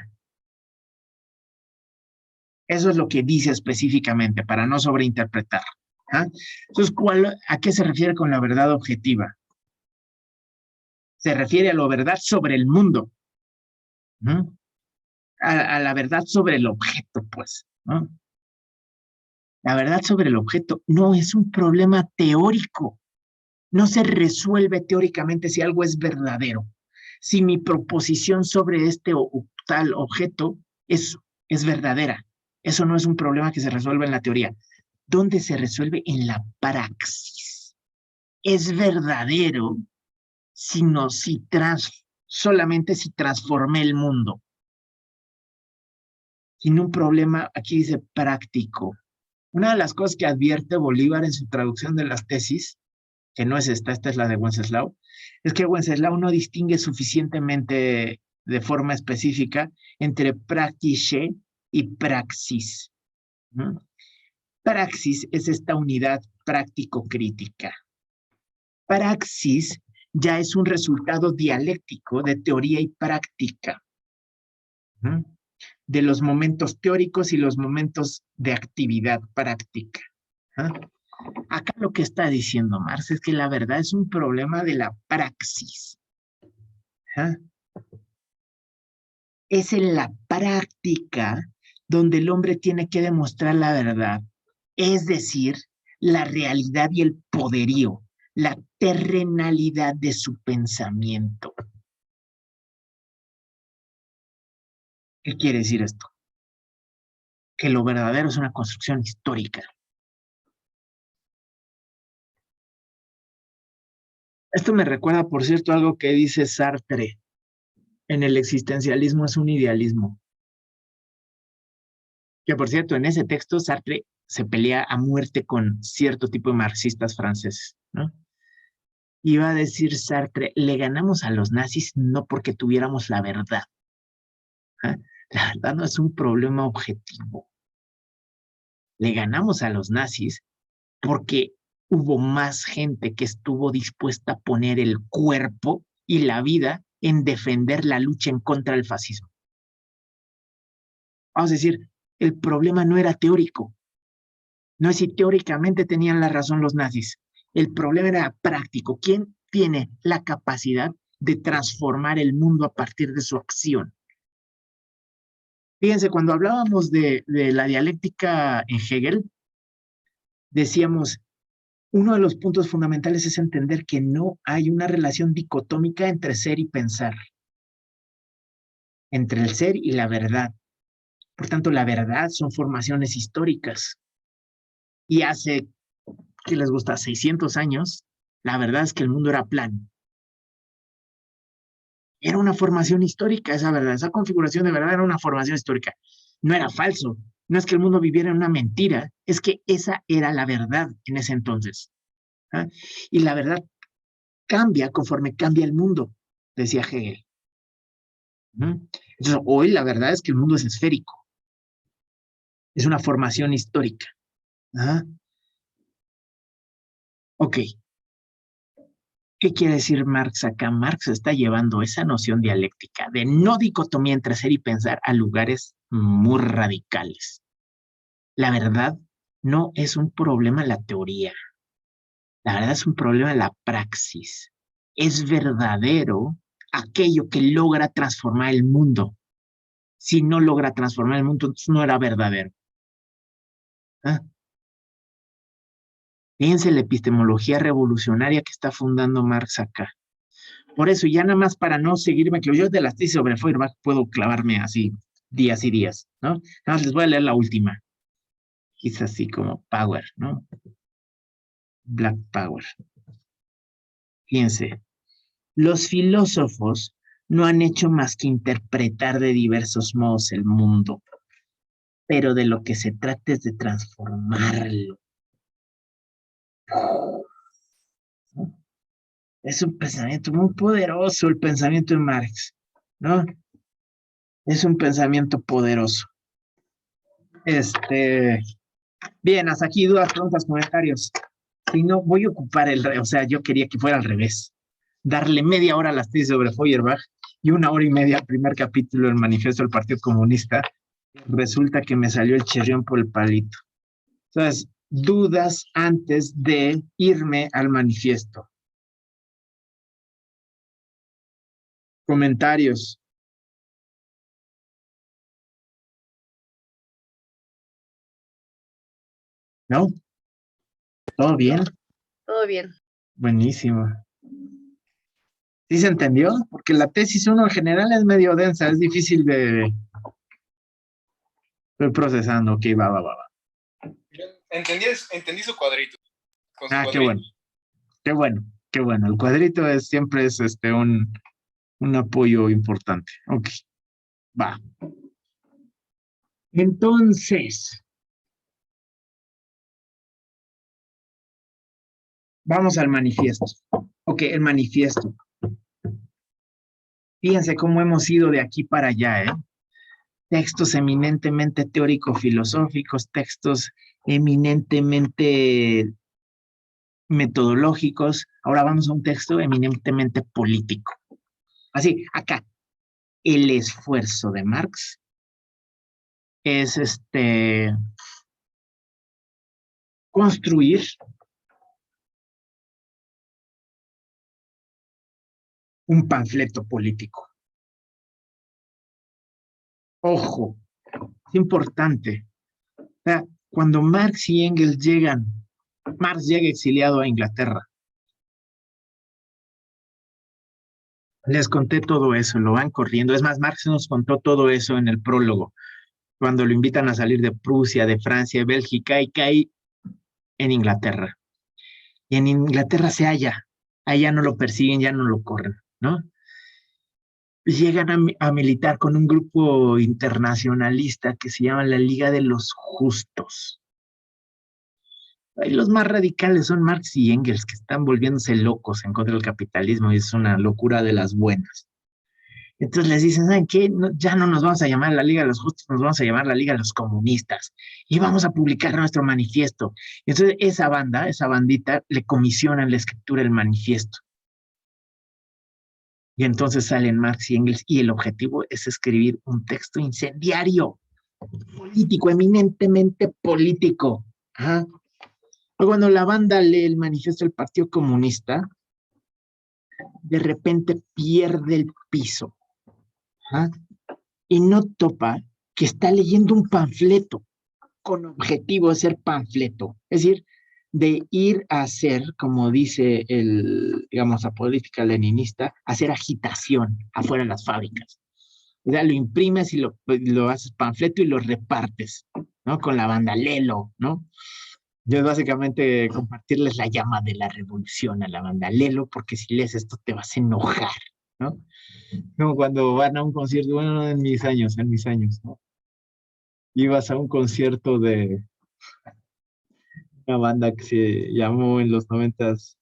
Eso es lo que dice específicamente, para no sobreinterpretar. ¿Ah? Entonces, ¿a qué se refiere con la verdad objetiva? Se refiere a la verdad sobre el mundo. ¿No? A la verdad sobre el objeto, pues. ¿No? La verdad sobre el objeto no es un problema teórico. No se resuelve teóricamente si algo es verdadero. Si mi proposición sobre este o tal objeto es verdadera. Eso no es un problema que se resuelve en la teoría. ¿Dónde se resuelve? En la praxis. Es verdadero solamente si transformé el mundo. Sin un problema, aquí dice práctico. Una de las cosas que advierte Bolívar en su traducción de las tesis, que no es esta es la de Wenceslao, es que Wenceslao no distingue suficientemente de forma específica entre praxis y praxis. ¿No? Praxis es esta unidad práctico-crítica. Praxis ya es un resultado dialéctico de teoría y práctica, ¿no? De los momentos teóricos y los momentos de actividad práctica. ¿Ah? Acá lo que está diciendo Marx es que la verdad es un problema de la praxis. ¿Ah? Es en la práctica donde el hombre tiene que demostrar la verdad, es decir, la realidad y el poderío, la terrenalidad de su pensamiento. ¿Qué quiere decir esto? Que lo verdadero es una construcción histórica. Esto me recuerda, por cierto, algo que dice Sartre. En el existencialismo es un idealismo. Que, por cierto, en ese texto Sartre se pelea a muerte con cierto tipo de marxistas franceses, ¿no? Iba a decir Sartre, le ganamos a los nazis no porque tuviéramos la verdad. ¿Ah? La verdad no es un problema objetivo. Le ganamos a los nazis porque hubo más gente que estuvo dispuesta a poner el cuerpo y la vida en defender la lucha en contra del fascismo. Vamos a decir, el problema no era teórico. No es si teóricamente tenían la razón los nazis. El problema era práctico. ¿Quién tiene la capacidad de transformar el mundo a partir de su acción? Fíjense, cuando hablábamos de la dialéctica en Hegel, decíamos, uno de los puntos fundamentales es entender que no hay una relación dicotómica entre ser y pensar, entre el ser y la verdad. Por tanto, la verdad son formaciones históricas. Y hace, ¿qué les gusta? 600 años, la verdad es que el mundo era plano. Era una formación histórica esa verdad, esa configuración de verdad era una formación histórica. No era falso, no es que el mundo viviera en una mentira, es que esa era la verdad en ese entonces. ¿Ah? Y la verdad cambia conforme cambia el mundo, decía Hegel. Entonces, hoy la verdad es que el mundo es esférico. Es una formación histórica. ¿Ah? Ok. ¿Qué quiere decir Marx acá? Marx está llevando esa noción dialéctica de no dicotomía entre ser y pensar a lugares muy radicales. La verdad no es un problema en la teoría. La verdad es un problema de la praxis. Es verdadero aquello que logra transformar el mundo. Si no logra transformar el mundo, entonces no era verdadero. ¿Ah? Fíjense la epistemología revolucionaria que está fundando Marx acá. Por eso, ya nada más para no seguirme, que yo de las tesis sobre Feuerbach puedo clavarme así días y días, ¿no? Nada más les voy a leer la última. Es así como Power, ¿no? Black Power. Fíjense, los filósofos no han hecho más que interpretar de diversos modos el mundo, pero de lo que se trata es de transformarlo. ¿No? Es un pensamiento muy poderoso, el pensamiento de Marx, ¿no? Es un pensamiento poderoso. Bien, hasta aquí dudas, preguntas, comentarios. Si no, voy a ocupar o sea, yo quería que fuera al revés. Darle media hora a las tesis sobre Feuerbach y 1 hora y media al primer capítulo del manifiesto del Partido Comunista. Resulta que me salió el chirrión por el palito. Entonces, dudas antes de irme al manifiesto. Comentarios. ¿No? ¿Todo bien? Todo bien. Buenísimo. ¿Sí se entendió? Porque la tesis 1 en general es medio densa, es difícil de... Estoy procesando, ok, va. Entendí su cuadrito. Con su Ah, qué cuadrito. bueno. Qué bueno. El cuadrito siempre es un apoyo importante. Ok, va. Entonces, vamos al manifiesto. Ok, el manifiesto. Fíjense cómo hemos ido de aquí para allá, ¿eh? Textos eminentemente teórico-filosóficos, textos eminentemente metodológicos. Ahora vamos a un texto eminentemente político. Así, acá, el esfuerzo de Marx es construir un panfleto político. Ojo, es importante. O sea, cuando Marx y Engels llegan, Marx llega exiliado a Inglaterra. Les conté todo eso, lo van corriendo. Es más, Marx nos contó todo eso en el prólogo, cuando lo invitan a salir de Prusia, de Francia, de Bélgica, y cae en Inglaterra. Y en Inglaterra se halla. Allá no lo persiguen, ya no lo corren, ¿no? Llegan a militar con un grupo internacionalista que se llama la Liga de los Justos. Y los más radicales son Marx y Engels, que están volviéndose locos en contra del capitalismo, y es una locura de las buenas. Entonces les dicen, ¿saben qué? No, ya no nos vamos a llamar la Liga de los Justos, nos vamos a llamar la Liga de los Comunistas. Y vamos a publicar nuestro manifiesto. Entonces esa bandita, le comisionan la escritura del manifiesto. Y entonces salen Marx y Engels, y el objetivo es escribir un texto incendiario, político, eminentemente político. Ajá. Cuando la banda lee el manifiesto del Partido Comunista, de repente pierde el piso. ¿Ah? Y no topa que está leyendo un panfleto con objetivo de ser panfleto. Es decir, de ir a hacer, como dice la política leninista, hacer agitación afuera de las fábricas. O sea, lo imprimes y lo haces panfleto y lo repartes, ¿no? Con la banda Lelo, ¿no? Yo es básicamente compartirles la llama de la revolución a la banda Lelo, porque si lees esto te vas a enojar, ¿no? Como cuando van a un concierto, bueno, no, en mis años, ¿no? Ibas a un concierto de una banda que se llamó en los 90s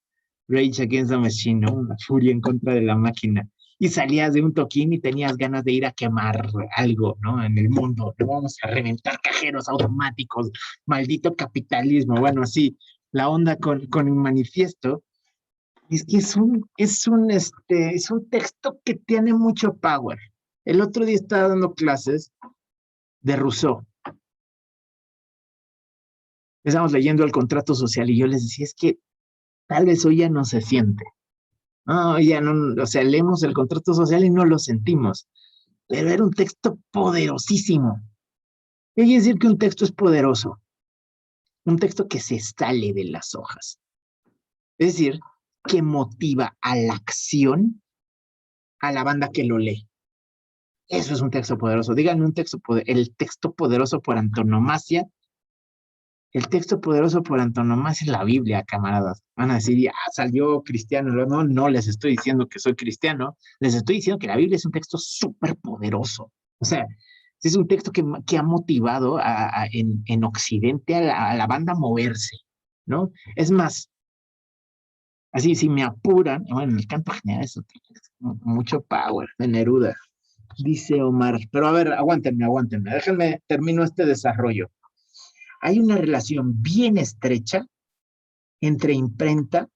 Rage Against the Machine, ¿no? Una furia en contra de la máquina. Y salías de un toquín y tenías ganas de ir a quemar algo, ¿no? En el mundo. No vamos a reventar cajeros automáticos, maldito capitalismo. Bueno, así, la onda con el manifiesto es que es un texto que tiene mucho power. El otro día estaba dando clases de Rousseau. Estábamos leyendo el contrato social y yo les decía, es que Tal vez hoy ya no se siente. No, ya no, o sea, leemos el contrato social y no lo sentimos. Pero era un texto poderosísimo. ¿Qué quiere decir que un texto es poderoso? Un texto que se sale de las hojas. Es decir, que motiva a la acción a la banda que lo lee. Eso es un texto poderoso. Díganme un texto, el texto poderoso por antonomasia. El texto poderoso por antonomasia es la Biblia, camaradas. Van a decir, ya salió cristiano. No, no les estoy diciendo que soy cristiano. Les estoy diciendo que la Biblia es un texto súper poderoso. O sea, es un texto que ha motivado en Occidente a la banda a moverse, ¿no? Es más, así, si me apuran, bueno, el canto general es mucho power de Neruda, dice Omar. Pero a ver, aguántenme, déjenme, termino este desarrollo. Hay una relación bien estrecha entre imprenta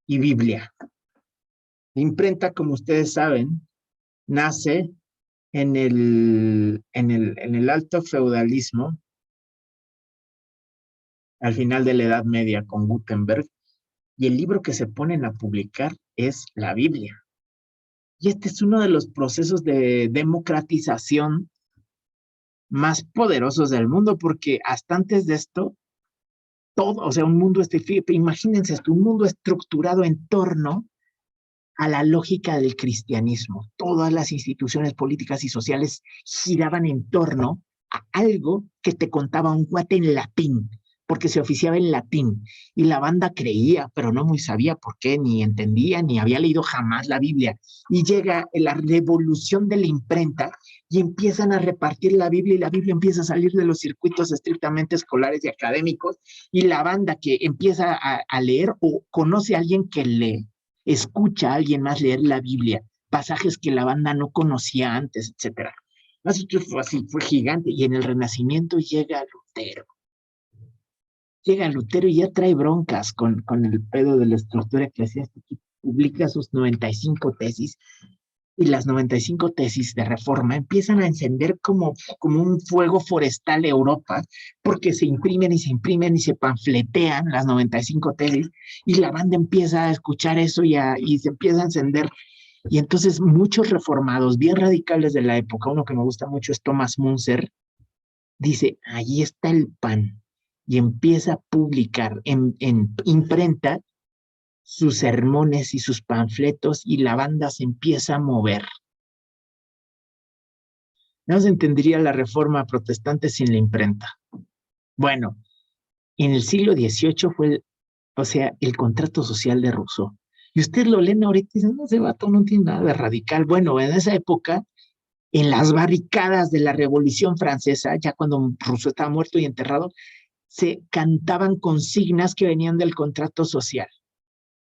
y Biblia. La imprenta, como ustedes saben, nace en el alto feudalismo, al final de la Edad Media con Gutenberg, y el libro que se ponen a publicar es la Biblia. Y este es uno de los procesos de democratización más poderosos del mundo, porque hasta antes de esto, todo, o sea, un mundo, imagínense esto, un mundo estructurado en torno a la lógica del cristianismo. Todas las instituciones políticas y sociales giraban en torno a algo que te contaba un cuate en latín, porque se oficiaba en latín, y la banda creía, pero no muy sabía por qué, ni entendía, ni había leído jamás la Biblia. Y llega la revolución de la imprenta y empiezan a repartir la Biblia, y la Biblia empieza a salir de los circuitos estrictamente escolares y académicos, y la banda que empieza a leer o conoce a alguien que lee, escucha a alguien más leer la Biblia, pasajes que la banda no conocía antes, etc. Esto fue así, fue gigante. Y en el Renacimiento llega Lutero. Llega Lutero y ya trae broncas con el pedo de la estructura eclesiástica. Publica sus 95 tesis, y las 95 tesis de reforma empiezan a encender como un fuego forestal Europa, porque se imprimen y se panfletean las 95 tesis, y la banda empieza a escuchar eso y se empieza a encender. Y entonces muchos reformados bien radicales de la época, uno que me gusta mucho es Thomas Munzer, dice, ahí está el pan, y empieza a publicar en imprenta sus sermones y sus panfletos, y la banda se empieza a mover. No se entendería la reforma protestante sin la imprenta. Bueno, en el siglo XVIII fue, el contrato social de Rousseau. Y ustedes lo leen ahorita y dicen, no, ese vato no tiene nada de radical. Bueno, en esa época, en las barricadas de la Revolución Francesa, ya cuando Rousseau estaba muerto y enterrado, se cantaban consignas que venían del contrato social.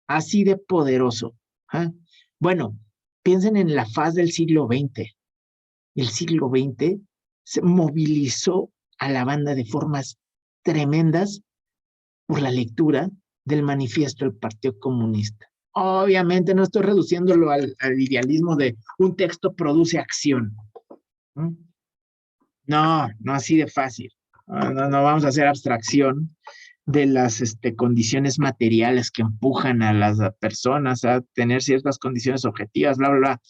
Así de poderoso. ¿Ah? Bueno, piensen en la faz del siglo XX. El siglo XX se movilizó a la banda de formas tremendas por la lectura del manifiesto del Partido Comunista. Obviamente no estoy reduciéndolo al idealismo de un texto produce acción. No, no así de fácil. No vamos a hacer abstracción de las condiciones materiales que empujan a las personas a tener ciertas condiciones objetivas, bla, bla, bla,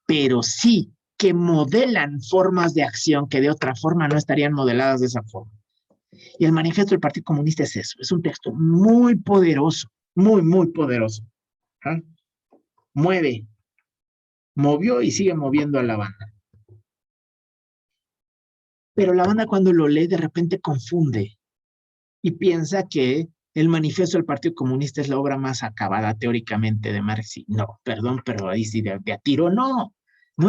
pero sí que modelan formas de acción que de otra forma no estarían modeladas de esa forma. Y el manifiesto del Partido Comunista es eso, es un texto muy poderoso, muy, muy poderoso. ¿Ah? Movió y sigue moviendo a la banda. Pero la banda cuando lo lee de repente confunde y piensa que el manifiesto del Partido Comunista es la obra más acabada teóricamente de Marx. No, perdón, pero ahí sí de a tiro no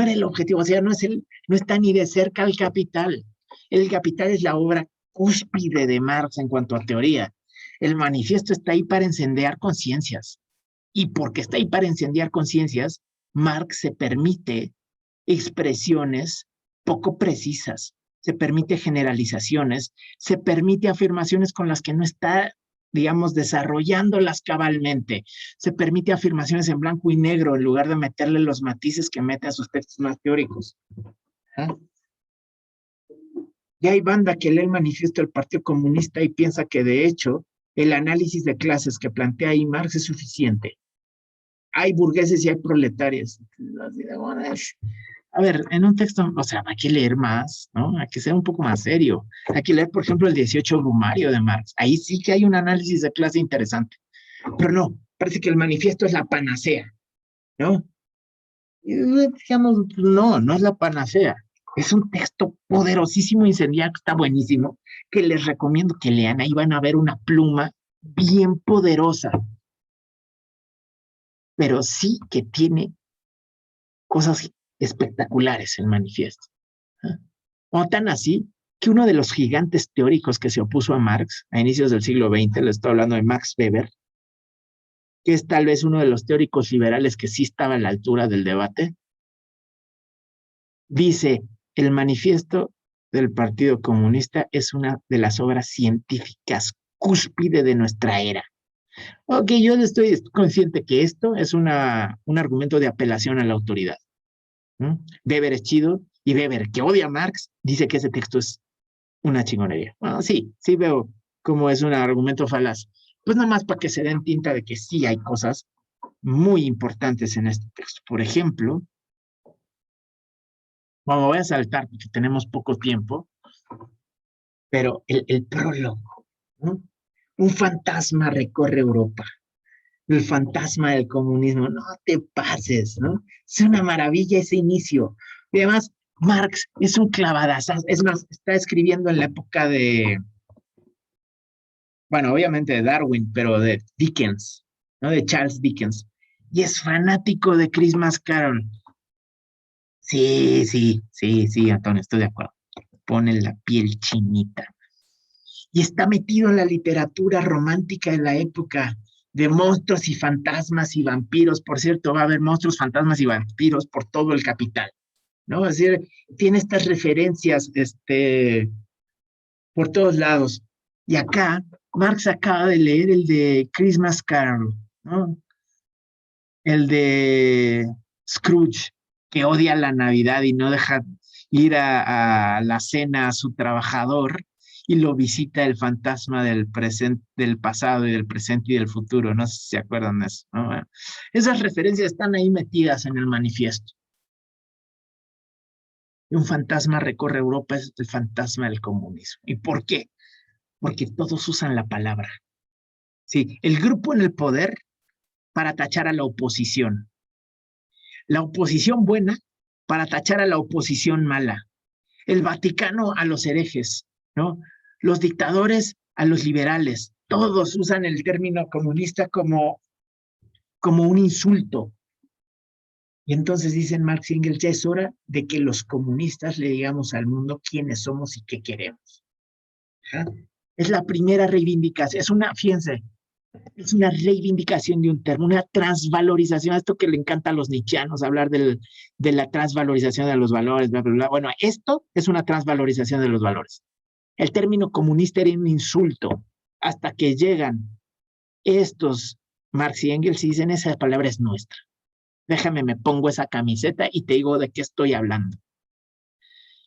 era el objetivo, o sea, no está ni de cerca el Capital. El Capital es la obra cúspide de Marx en cuanto a teoría. El manifiesto está ahí para encender conciencias. Y porque está ahí para encender conciencias, Marx se permite expresiones poco precisas, se permite generalizaciones, se permite afirmaciones con las que no está, digamos, desarrollándolas cabalmente, se permite afirmaciones en blanco y negro en lugar de meterle los matices que mete a sus textos más teóricos. ¿Ah? Ya hay banda que lee el manifiesto del Partido Comunista y piensa que de hecho el análisis de clases que plantea ahí Marx es suficiente. Hay burgueses y hay proletarios. A ver, en un texto, o sea, hay que leer más, ¿no? Hay que ser un poco más serio. Hay que leer, por ejemplo, el 18 Brumario de Marx. Ahí sí que hay un análisis de clase interesante. Pero no, parece que el manifiesto es la panacea, ¿no? Y, digamos, no es la panacea. Es un texto poderosísimo, incendiario, está buenísimo, que les recomiendo que lean. Ahí van a ver una pluma bien poderosa, pero sí que tiene cosas espectaculares el manifiesto. ¿Eh? O tan así que uno de los gigantes teóricos que se opuso a Marx a inicios del siglo XX, le estoy hablando de Max Weber, que es tal vez uno de los teóricos liberales que sí estaba a la altura del debate, dice, el manifiesto del Partido Comunista es una de las obras científicas cúspide de nuestra era. Ok, yo estoy consciente que esto es un argumento de apelación a la autoridad. Weber es chido, y Weber, que odia a Marx, dice que ese texto es una chingonería. Bueno, sí veo cómo es un argumento falaz. Pues nada más para que se den tinta de que sí hay cosas muy importantes en este texto. Por ejemplo, bueno, voy a saltar porque tenemos poco tiempo, pero el prólogo, ¿no? Un fantasma recorre Europa. El fantasma del comunismo, no te pases, ¿no? Es una maravilla ese inicio. Y además, Marx es un clavadazo, es más, está escribiendo en la época de, bueno, obviamente de Darwin, pero de Dickens, ¿no? De Charles Dickens. Y es fanático de Christmas Carol. Sí, Antonio, estoy de acuerdo. Pone la piel chinita. Y está metido en la literatura romántica de la época, de monstruos y fantasmas y vampiros. Por cierto, va a haber monstruos, fantasmas y vampiros por todo el Capital, ¿no? Es decir, tiene estas referencias por todos lados. Y acá, Marx acaba de leer el de Christmas Carol, ¿no? El de Scrooge, que odia la Navidad y no deja ir a la cena a su trabajador, y lo visita el fantasma del presente, del pasado y del presente y del futuro. No sé si se acuerdan de eso, ¿no? Bueno, esas referencias están ahí metidas en el manifiesto. Y un fantasma recorre Europa, es el fantasma del comunismo. ¿Y por qué? Porque todos usan la palabra. Sí, el grupo en el poder para tachar a la oposición. La oposición buena para tachar a la oposición mala. El Vaticano a los herejes, ¿no? Los dictadores a los liberales. Todos usan el término comunista como un insulto. Y entonces dicen Marx y Engels, ya es hora de que los comunistas le digamos al mundo quiénes somos y qué queremos. ¿Ja? Es la primera reivindicación, fíjense, es una reivindicación de un término, una transvalorización, esto que le encanta a los nietzscheanos, hablar de la transvalorización de los valores, bla, bla, bla. Bueno, esto es una transvalorización de los valores. El término comunista era un insulto, hasta que llegan estos Marx y Engels y dicen, esa palabra es nuestra. Déjame, me pongo esa camiseta y te digo de qué estoy hablando.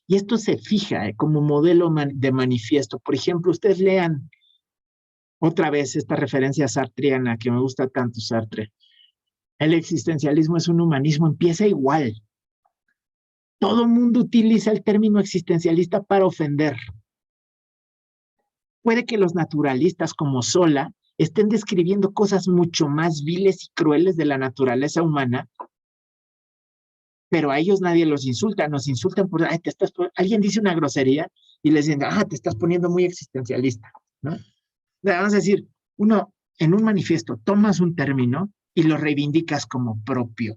Y esto se fija como modelo de manifiesto. Por ejemplo, ustedes lean otra vez esta referencia sartreana que me gusta tanto, Sartre. El existencialismo es un humanismo, empieza igual. Todo el mundo utiliza el término existencialista para ofender. Puede que los naturalistas como Zola estén describiendo cosas mucho más viles y crueles de la naturaleza humana, pero a ellos nadie los insulta, nos insultan por, alguien dice una grosería y les dicen, te estás poniendo muy existencialista, ¿no? Vamos a decir, uno en un manifiesto tomas un término y lo reivindicas como propio.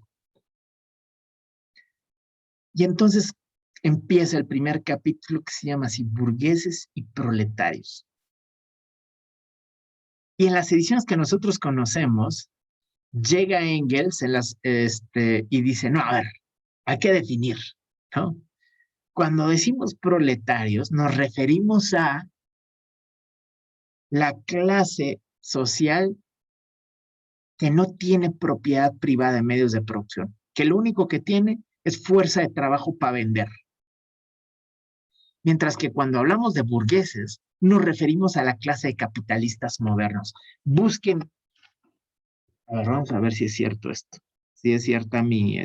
Y entonces empieza el primer capítulo que se llama así, burgueses y proletarios. Y en las ediciones que nosotros conocemos, llega Engels y dice, no, a ver, hay que definir, ¿no? Cuando decimos proletarios, nos referimos a la clase social que no tiene propiedad privada de medios de producción, que lo único que tiene es fuerza de trabajo para vender. Mientras que cuando hablamos de burgueses, nos referimos a la clase de capitalistas modernos. Busquen, a ver, vamos a ver si es cierto esto. Si es cierta mi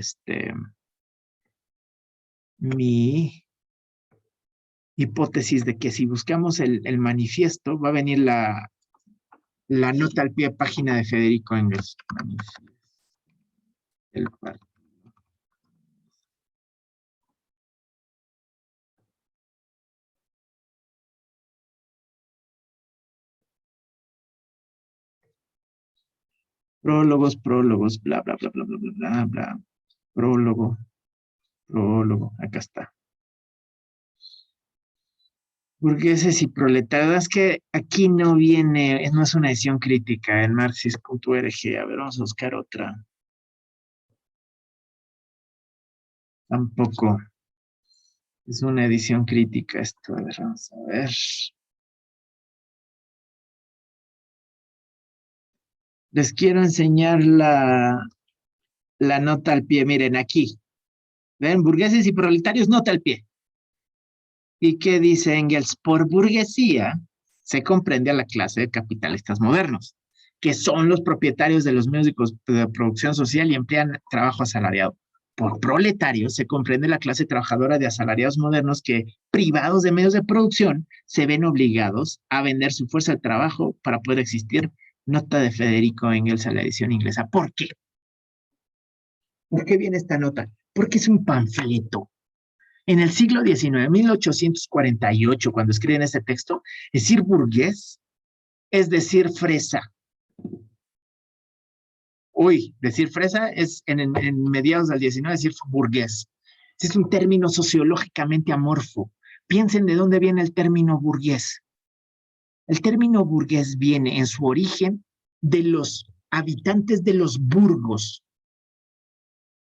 hipótesis de que si buscamos el manifiesto, va a venir la nota al pie de página de Federico Engels. El partido. Prólogos, bla, bla, bla, bla, bla, bla, bla, bla. Prólogo, acá está. Burgueses y proletarios, es que aquí no viene, no es una edición crítica en marxist.org. A ver, vamos a buscar otra. Tampoco. Es una edición crítica esto. A ver, vamos a ver. Les quiero enseñar la nota al pie. Miren, aquí. ¿Ven? Burgueses y proletarios, nota al pie. ¿Y qué dice Engels? Por burguesía se comprende a la clase de capitalistas modernos, que son los propietarios de los medios de producción social y emplean trabajo asalariado. Por proletarios se comprende la clase trabajadora de asalariados modernos que, privados de medios de producción, se ven obligados a vender su fuerza de trabajo para poder existir. Nota de Federico Engels a la edición inglesa. ¿Por qué? ¿Por qué viene esta nota? Porque es un panfleto. En el siglo XIX, 1848, cuando escriben este texto, decir burgués es decir fresa. Uy, decir fresa es en mediados del XIX decir burgués. Es un término sociológicamente amorfo. Piensen de dónde viene el término burgués. El término burgués viene en su origen de los habitantes de los burgos.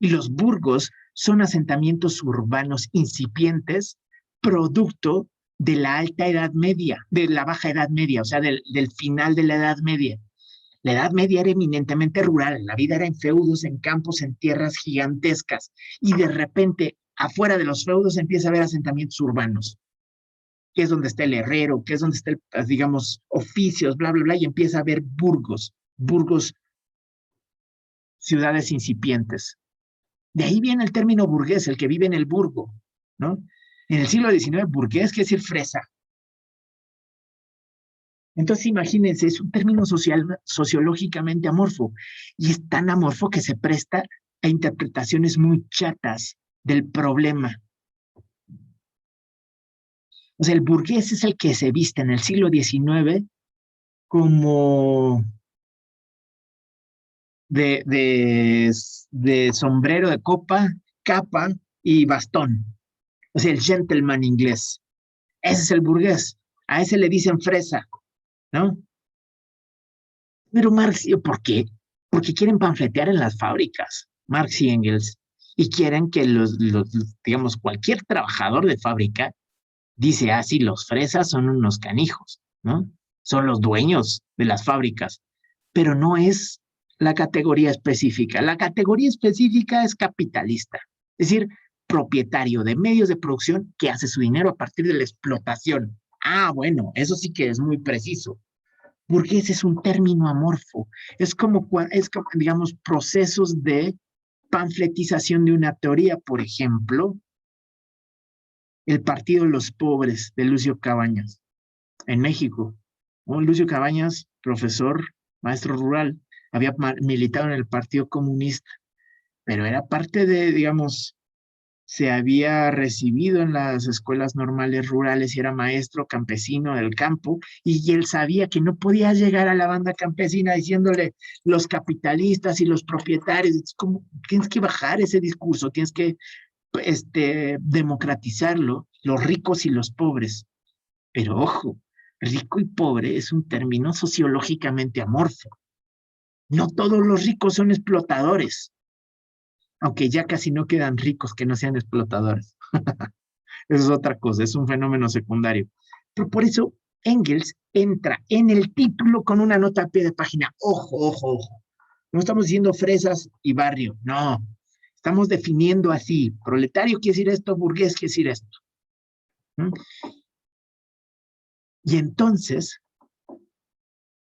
Y los burgos son asentamientos urbanos incipientes, producto de la alta edad media, de la baja edad media, o sea, del final de la edad media. La edad media era eminentemente rural, la vida era en feudos, en campos, en tierras gigantescas, y de repente, afuera de los feudos empieza a haber asentamientos urbanos, que es donde está el herrero, que es donde está, digamos, oficios, bla, bla, bla, y empieza a haber burgos, ciudades incipientes. De ahí viene el término burgués, el que vive en el burgo, ¿no? En el siglo XIX, burgués quiere decir fresa. Entonces, imagínense, es un término sociológicamente amorfo, y es tan amorfo que se presta a interpretaciones muy chatas del problema. O sea, el burgués es el que se viste en el siglo XIX como de sombrero de copa, capa y bastón. O sea, el gentleman inglés. Ese es el burgués. A ese le dicen fresa, ¿no? Pero Marx, ¿por qué? Porque quieren panfletear en las fábricas, Marx y Engels, y quieren que digamos, cualquier trabajador de fábrica dice, ah, sí, los fresas son unos canijos, ¿no? Son los dueños de las fábricas, pero no es la categoría específica. La categoría específica es capitalista, es decir, propietario de medios de producción que hace su dinero a partir de la explotación. Ah, bueno, eso sí que es muy preciso. Burgués es un término amorfo. Es como, digamos, procesos de panfletización de una teoría. Por ejemplo, el Partido de los Pobres de Lucio Cabañas, en México. ¿No? Lucio Cabañas, profesor, maestro rural, había militado en el Partido Comunista, pero era parte de, digamos, se había recibido en las escuelas normales rurales y era maestro campesino del campo, y él sabía que no podía llegar a la banda campesina diciéndole los capitalistas y los propietarios. Es como, tienes que bajar ese discurso, tienes que democratizarlo, los ricos y los pobres. Pero ojo, rico y pobre es un término sociológicamente amorfo. No todos los ricos son explotadores, aunque ya casi no quedan ricos que no sean explotadores. Eso es otra cosa, es un fenómeno secundario. Pero por eso Engels entra en el título con una nota a pie de página. Ojo, ojo, ojo. No estamos diciendo fresas y barrio, no. Estamos definiendo así. Proletario quiere decir esto, burgués quiere decir esto. ¿Mm? Y entonces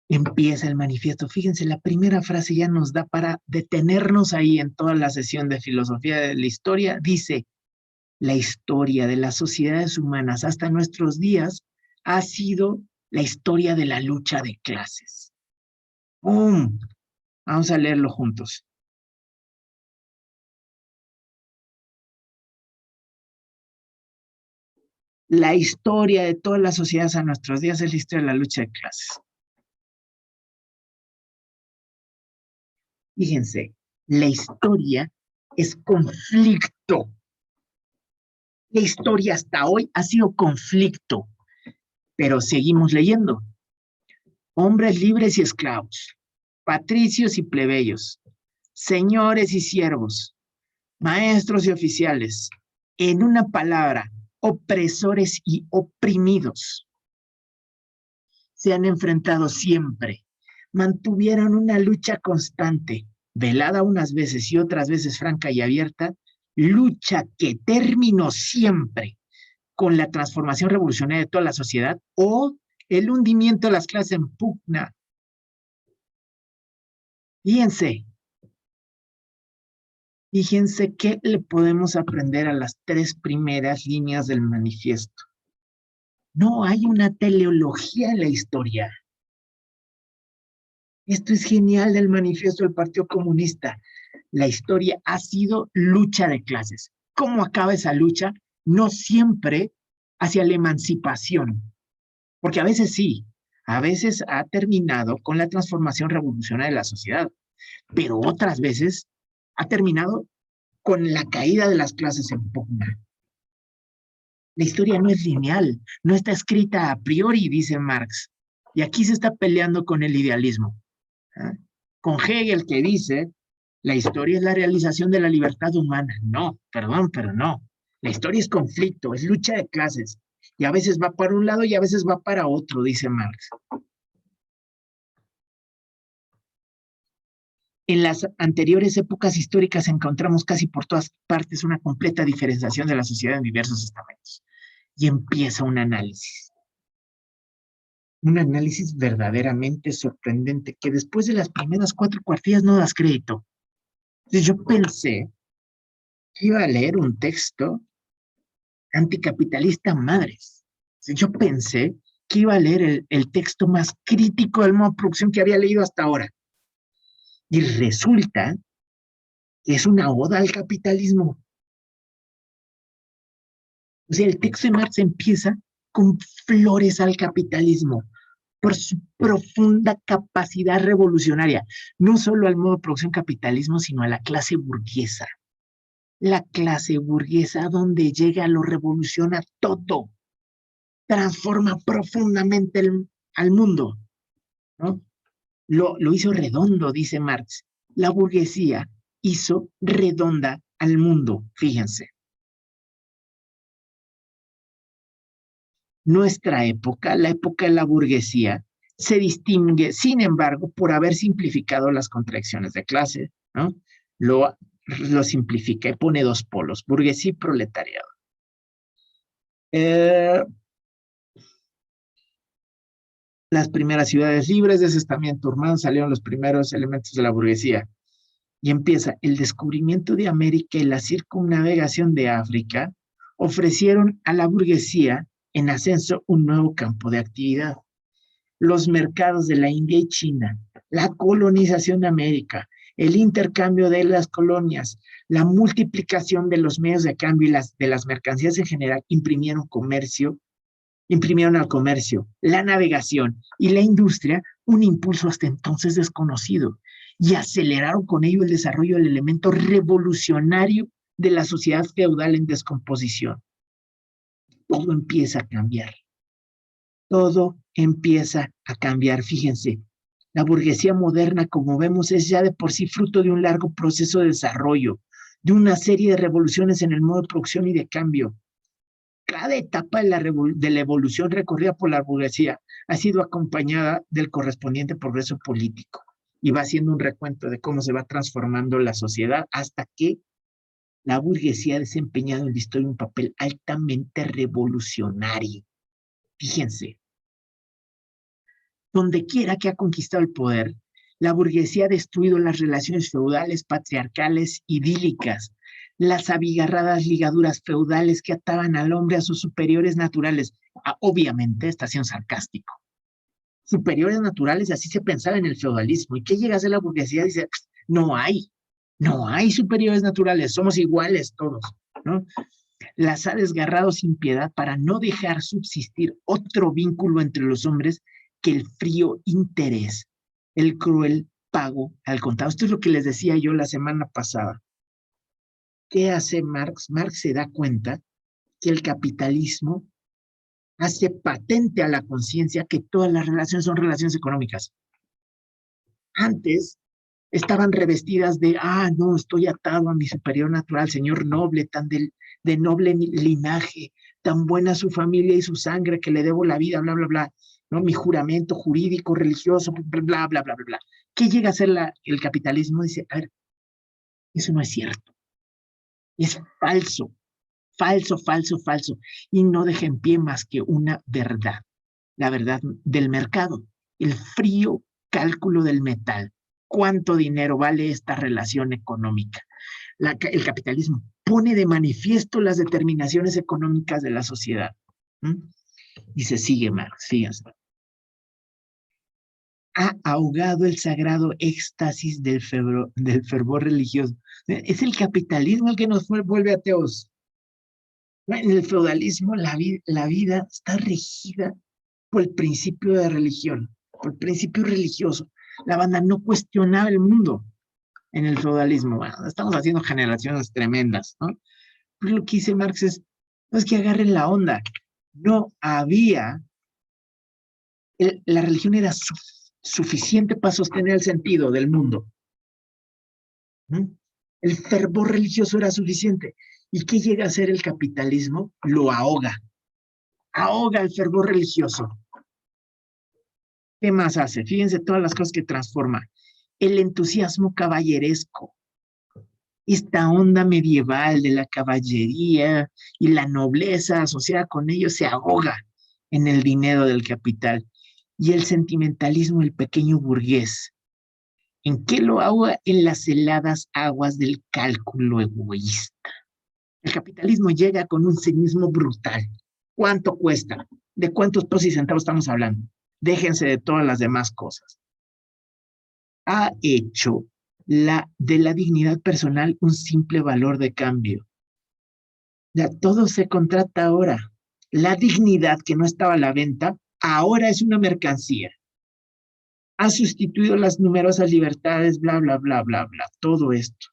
empieza el manifiesto. Fíjense, la primera frase ya nos da para detenernos ahí en toda la sesión de filosofía de la historia. Dice, la historia de las sociedades humanas hasta nuestros días ha sido la historia de la lucha de clases. ¡Pum! Vamos a leerlo juntos. La historia de todas las sociedades a nuestros días es la historia de la lucha de clases. Fíjense, la historia es conflicto. La historia hasta hoy ha sido conflicto, pero seguimos leyendo. Hombres libres y esclavos, patricios y plebeyos, señores y siervos, maestros y oficiales, en una palabra, opresores y oprimidos, se han enfrentado siempre, mantuvieron una lucha constante, velada unas veces y otras veces franca y abierta, lucha que terminó siempre con la transformación revolucionaria de toda la sociedad o el hundimiento de las clases en pugna. Fíjense qué le podemos aprender a las 3 primeras líneas del manifiesto. No hay una teleología en la historia. Esto es genial del manifiesto del Partido Comunista. La historia ha sido lucha de clases. ¿Cómo acaba esa lucha? No siempre hacia la emancipación, porque a veces sí, a veces ha terminado con la transformación revolucionaria de la sociedad, pero otras veces ha terminado con la caída de las clases en pugna. La historia no es lineal, no está escrita a priori, dice Marx, y aquí se está peleando con el idealismo. ¿Ah? Con Hegel, que dice, la historia es la realización de la libertad humana. No, perdón, pero no. La historia es conflicto, es lucha de clases, y a veces va para un lado y a veces va para otro, dice Marx. En las anteriores épocas históricas encontramos casi por todas partes una completa diferenciación de la sociedad en diversos estamentos. Y empieza un análisis verdaderamente sorprendente que después de las primeras 4 cuartillas no das crédito. Entonces yo pensé que iba a leer un texto anticapitalista madres. Yo pensé que iba a leer el texto más crítico del modo de producción que había leído hasta ahora. Y resulta que es una oda al capitalismo. O sea, el texto de Marx empieza con flores al capitalismo por su profunda capacidad revolucionaria, no solo al modo de producción capitalismo, sino a la clase burguesa. La clase burguesa donde llega lo revoluciona todo, transforma profundamente al mundo, ¿no? Lo hizo redondo, dice Marx. La burguesía hizo redonda al mundo, fíjense. Nuestra época, la época de la burguesía, se distingue, sin embargo, por haber simplificado las contradicciones de clase, ¿no? Lo simplifica y pone 2 polos, burguesía y proletariado. Las primeras ciudades libres de asentamiento urbano salieron los primeros elementos de la burguesía. Y empieza el descubrimiento de América y la circunnavegación de África ofrecieron a la burguesía en ascenso un nuevo campo de actividad. Los mercados de la India y China, la colonización de América, el intercambio de las colonias, la multiplicación de los medios de cambio y de las mercancías en general imprimieron al comercio, la navegación y la industria un impulso hasta entonces desconocido y aceleraron con ello el desarrollo del elemento revolucionario de la sociedad feudal en descomposición. Todo empieza a cambiar. Todo empieza a cambiar. Fíjense, la burguesía moderna, como vemos, es ya de por sí fruto de un largo proceso de desarrollo, de una serie de revoluciones en el modo de producción y de cambio. Cada etapa de la evolución recorrida por la burguesía ha sido acompañada del correspondiente progreso político y va haciendo un recuento de cómo se va transformando la sociedad hasta que la burguesía ha desempeñado en la historia un papel altamente revolucionario. Fíjense, donde quiera que ha conquistado el poder, la burguesía ha destruido las relaciones feudales, patriarcales, idílicas, las abigarradas ligaduras feudales que ataban al hombre a sus superiores naturales. Obviamente, está siendo sarcástico. Superiores naturales, así se pensaba en el feudalismo. ¿Y qué llega a ser la burguesía? Dice, no hay superiores naturales, somos iguales todos, ¿no? Las ha desgarrado sin piedad para no dejar subsistir otro vínculo entre los hombres que el frío interés, el cruel pago al contado. Esto es lo que les decía yo la semana pasada. ¿Qué hace Marx? Marx se da cuenta que el capitalismo hace patente a la conciencia que todas las relaciones son relaciones económicas. Antes estaban revestidas de, no, estoy atado a mi superior natural, señor noble, tan de noble linaje, tan buena su familia y su sangre que le debo la vida, bla, bla, bla, ¿no? Mi juramento jurídico, religioso, bla, bla, bla, bla, bla. ¿Qué llega a ser el capitalismo? Dice, a ver, eso no es cierto. Es falso, falso, falso, falso. Y no deja en pie más que una verdad, la verdad del mercado, el frío cálculo del metal. ¿Cuánto dinero vale esta relación económica? El capitalismo pone de manifiesto las determinaciones económicas de la sociedad. Y se sigue Marx, fíjense. Ha ahogado el sagrado éxtasis del fervor religioso. Es el capitalismo el que nos vuelve ateos. En el feudalismo la vida está regida por el principio de religión, por el principio religioso. La banda no cuestionaba el mundo en el feudalismo. Bueno, estamos haciendo generaciones tremendas, ¿no? Pero lo que dice Marx es, no es que agarren la onda. No había, la religión era suficiente para sostener el sentido del mundo. El fervor religioso era suficiente. ¿Y qué llega a ser el capitalismo? Lo ahoga. Ahoga el fervor religioso. ¿Qué más hace? Fíjense todas las cosas que transforma. El entusiasmo caballeresco. Esta onda medieval de la caballería y la nobleza asociada con ello se ahoga en el dinero del capital. Y el sentimentalismo del pequeño burgués. ¿En qué lo ahoga? En las heladas aguas del cálculo egoísta. El capitalismo llega con un cinismo brutal. ¿Cuánto cuesta? ¿De cuántos pesos y centavos estamos hablando? Déjense de todas las demás cosas. Ha hecho de la dignidad personal un simple valor de cambio. Ya todo se contrata ahora. La dignidad que no estaba a la venta, ahora es una mercancía. Ha sustituido las numerosas libertades, bla, bla, bla, bla, bla. Todo esto.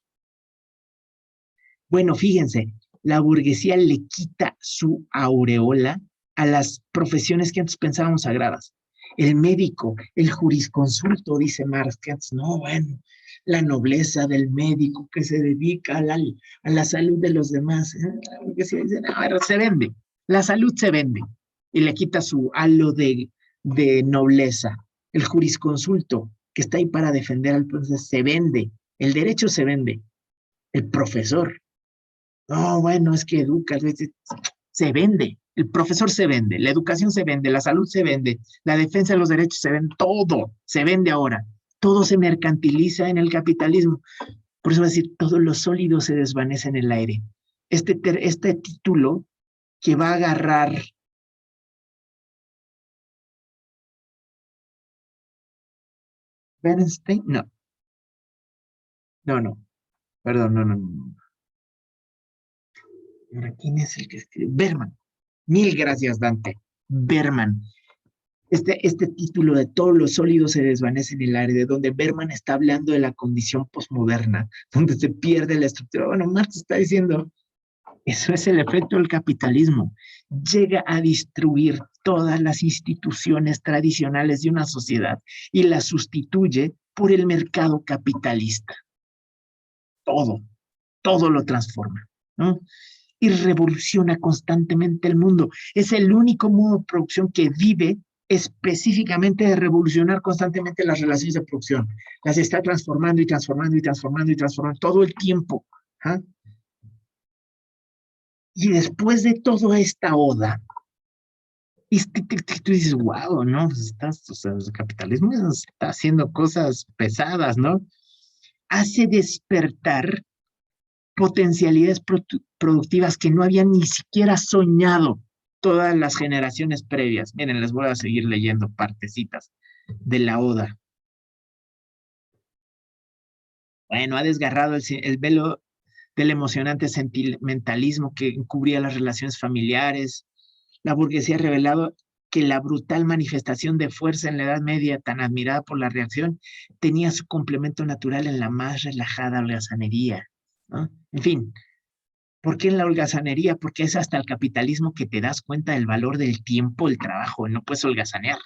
Bueno, fíjense, la burguesía le quita su aureola a las profesiones que antes pensábamos sagradas. El médico, el jurisconsulto, dice Marx, que antes, no, bueno, la nobleza del médico que se dedica a la salud de los demás. La burguesía dice, no, se vende, la salud se vende, y le quita su halo de nobleza. El jurisconsulto, que está ahí para defender al pueblo, se vende, el derecho se vende. El profesor, no, bueno, es que educa, se vende, el profesor se vende, la educación se vende, la salud se vende, la defensa de los derechos se vende, todo se vende ahora, todo se mercantiliza en el capitalismo. Por eso va a decir, todo lo sólido se desvanece en el aire. Este título que va a agarrar Bernstein, no, perdón, no. ¿Quién es el que escribe? Berman. Mil gracias, Dante. Berman. Este título de todo lo sólido se desvanece en el aire, de donde Berman está hablando de la condición posmoderna, donde se pierde la estructura. Bueno, Marx está diciendo, eso es el efecto del capitalismo. Llega a destruir todas las instituciones tradicionales de una sociedad y las sustituye por el mercado capitalista. Todo lo transforma, ¿no? Y revoluciona constantemente el mundo. Es el único modo de producción que vive específicamente de revolucionar constantemente las relaciones de producción. Las está transformando y transformando y transformando y transformando todo el tiempo. Y después de toda esta oda, y tú dices, wow, ¿no? Pues o sea, el capitalismo está haciendo cosas pesadas, ¿no? Hace despertar potencialidades productivas que no habían ni siquiera soñado todas las generaciones previas. Miren, les voy a seguir leyendo partecitas de la oda. Bueno, ha desgarrado el velo del emocionante sentimentalismo que cubría las relaciones familiares. La burguesía ha revelado que la brutal manifestación de fuerza en la Edad Media, tan admirada por la reacción, tenía su complemento natural en la más relajada holgazanería, ¿no? En fin, ¿por qué en la holgazanería? Porque es hasta el capitalismo que te das cuenta del valor del tiempo, el trabajo, no puedes holgazanear.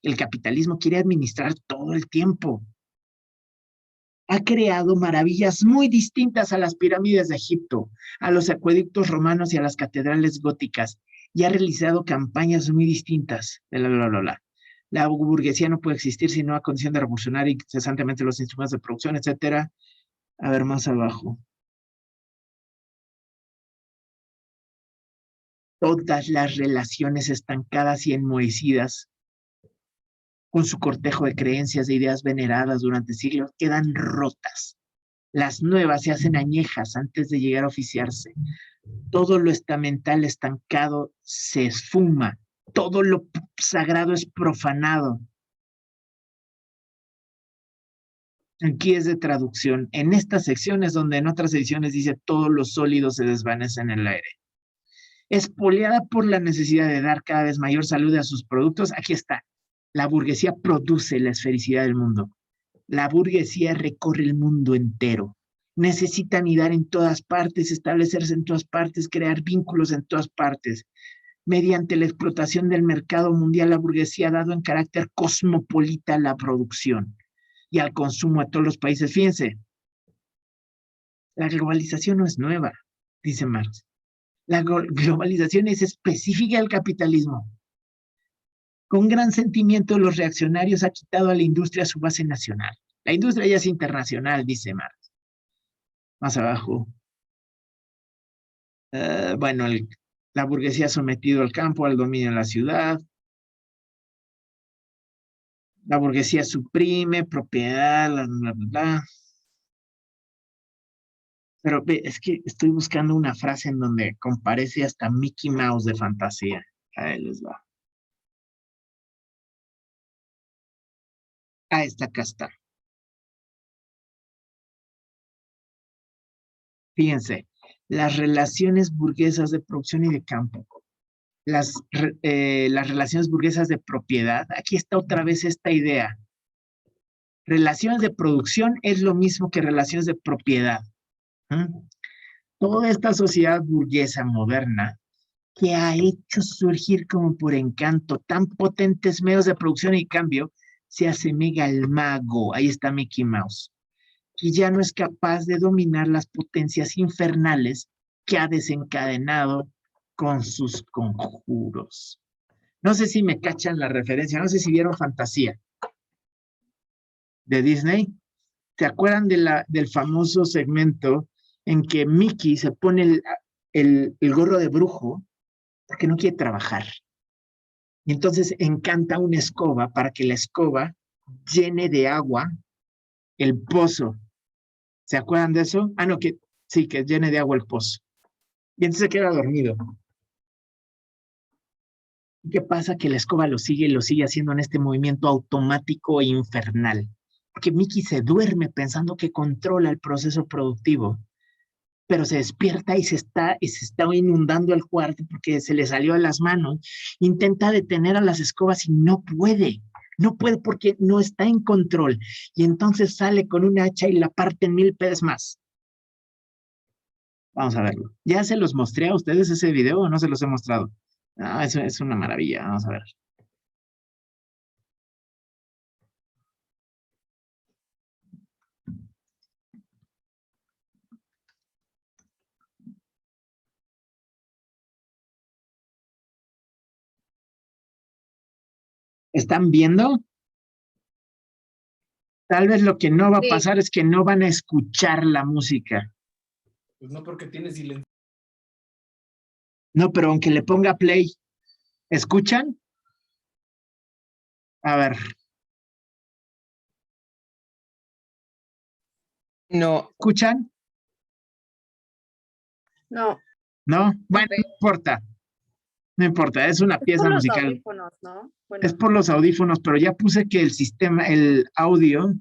El capitalismo quiere administrar todo el tiempo. Ha creado maravillas muy distintas a las pirámides de Egipto, a los acueductos romanos y a las catedrales góticas, y ha realizado campañas muy distintas. La burguesía no puede existir sino a condición de revolucionar incesantemente los instrumentos de producción, etcétera. A ver, más abajo. Todas las relaciones estancadas y enmohecidas con su cortejo de creencias e ideas veneradas durante siglos quedan rotas. Las nuevas se hacen añejas antes de llegar a oficiarse. Todo lo estamental estancado se esfuma. Todo lo sagrado es profanado. Aquí es de traducción. En estas secciones donde en otras ediciones dice todo lo sólido se desvanece en el aire. Espoleada por la necesidad de dar cada vez mayor salud a sus productos, aquí está. La burguesía produce la esfericidad del mundo. La burguesía recorre el mundo entero. Necesita anidar en todas partes, establecerse en todas partes, crear vínculos en todas partes. Mediante la explotación del mercado mundial, la burguesía ha dado en carácter cosmopolita a la producción y al consumo de todos los países. Fíjense, la globalización no es nueva, dice Marx. La globalización es específica del capitalismo. Con gran sentimiento, los reaccionarios han quitado a la industria su base nacional. La industria ya es internacional, dice Marx. Más abajo. Bueno, la burguesía ha sometido al campo al dominio de la ciudad. La burguesía suprime propiedad, bla, bla, bla, bla. Pero es que estoy buscando una frase en donde comparece hasta Mickey Mouse de fantasía. Ahí les va. Acá está. Fíjense, las relaciones burguesas de producción y de campo. Las relaciones burguesas de propiedad. Aquí está otra vez esta idea. Relaciones de producción es lo mismo que relaciones de propiedad. Toda esta sociedad burguesa moderna que ha hecho surgir como por encanto tan potentes medios de producción y cambio, se asemeja al mago, ahí está Mickey Mouse, que ya no es capaz de dominar las potencias infernales que ha desencadenado con sus conjuros. No sé si me cachan la referencia, no sé si vieron Fantasía de Disney. ¿Se acuerdan del famoso segmento en que Mickey se pone el gorro de brujo porque no quiere trabajar? Y entonces encanta una escoba para que la escoba llene de agua el pozo. ¿Se acuerdan de eso? Ah, no, que sí, que llene de agua el pozo. Y entonces se queda dormido. ¿Y qué pasa? Que la escoba lo sigue haciendo en este movimiento automático e infernal. Porque Mickey se duerme pensando que controla el proceso productivo, pero se despierta y se está inundando el cuarto porque se le salió de las manos. Intenta detener a las escobas y no puede. No puede porque no está en control. Y entonces sale con un hacha y la parte en 1000 pesos más. Vamos a verlo. ¿Ya se los mostré a ustedes ese video o no se los he mostrado? Ah, eso es una maravilla. Vamos a ver. ¿Están viendo? Tal vez lo que no va a pasar es que no van a escuchar la música. Pues no, porque tiene silencio. No, pero aunque le ponga play, ¿escuchan? A ver, No, ¿escuchan? No, ¿No? Bueno, no importa. No importa, es una es pieza por los musical. audífonos, ¿no? Bueno, Es por los audífonos, pero ya puse que el sistema, el audio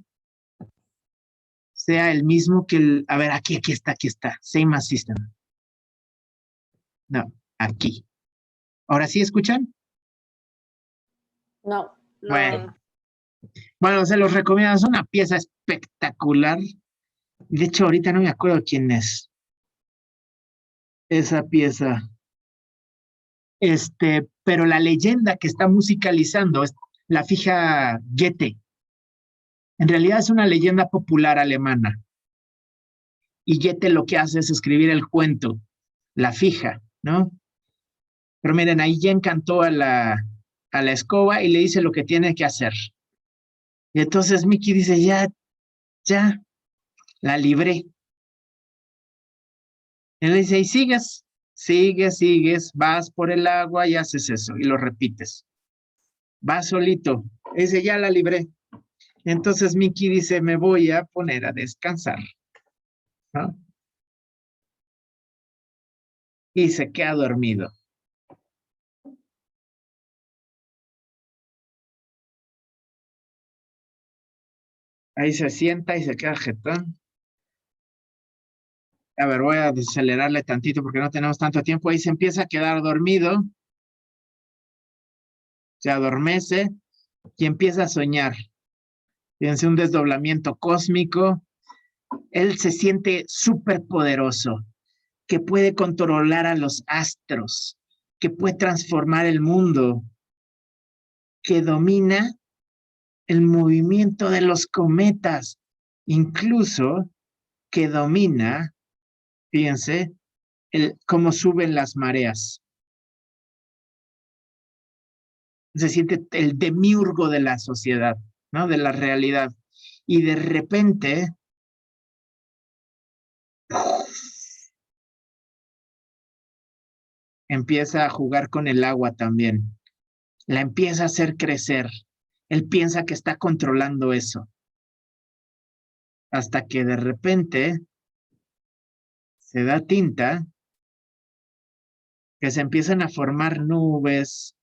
sea el mismo que el. A ver, aquí está. Same as system. No, aquí. ¿Ahora sí escuchan? no. Bueno. Bueno, se los recomiendo. Es una pieza espectacular. De hecho, ahorita no me acuerdo quién es esa pieza. Pero la leyenda que está musicalizando es la fija Goethe. En realidad es una leyenda popular alemana. Y Goethe lo que hace es escribir el cuento, la fija, ¿no? Pero miren, ahí ya encantó a la escoba y le dice lo que tiene que hacer. Y entonces Mickey dice, ya, la libré. Él le dice, y sigues, vas por el agua y haces eso, y lo repites. Vas solito. Y dice, ya la libré. Entonces Mickey dice, me voy a poner a descansar, ¿no? Y se queda dormido. Ahí se sienta y se queda jetón. A ver, voy a desacelerarle tantito porque no tenemos tanto tiempo. Ahí se empieza a quedar dormido. Se adormece y empieza a soñar. Fíjense, un desdoblamiento cósmico. Él se siente súper poderoso, que puede controlar a los astros, que puede transformar el mundo, que domina el movimiento de los cometas, incluso que domina, fíjense, cómo suben las mareas. Se siente el demiurgo de la sociedad, ¿no? De la realidad. Y de repente, empieza a jugar con el agua también. La empieza a hacer crecer. Él piensa que está controlando eso. Hasta que de repente se da tinta, que se empiezan a formar nubes.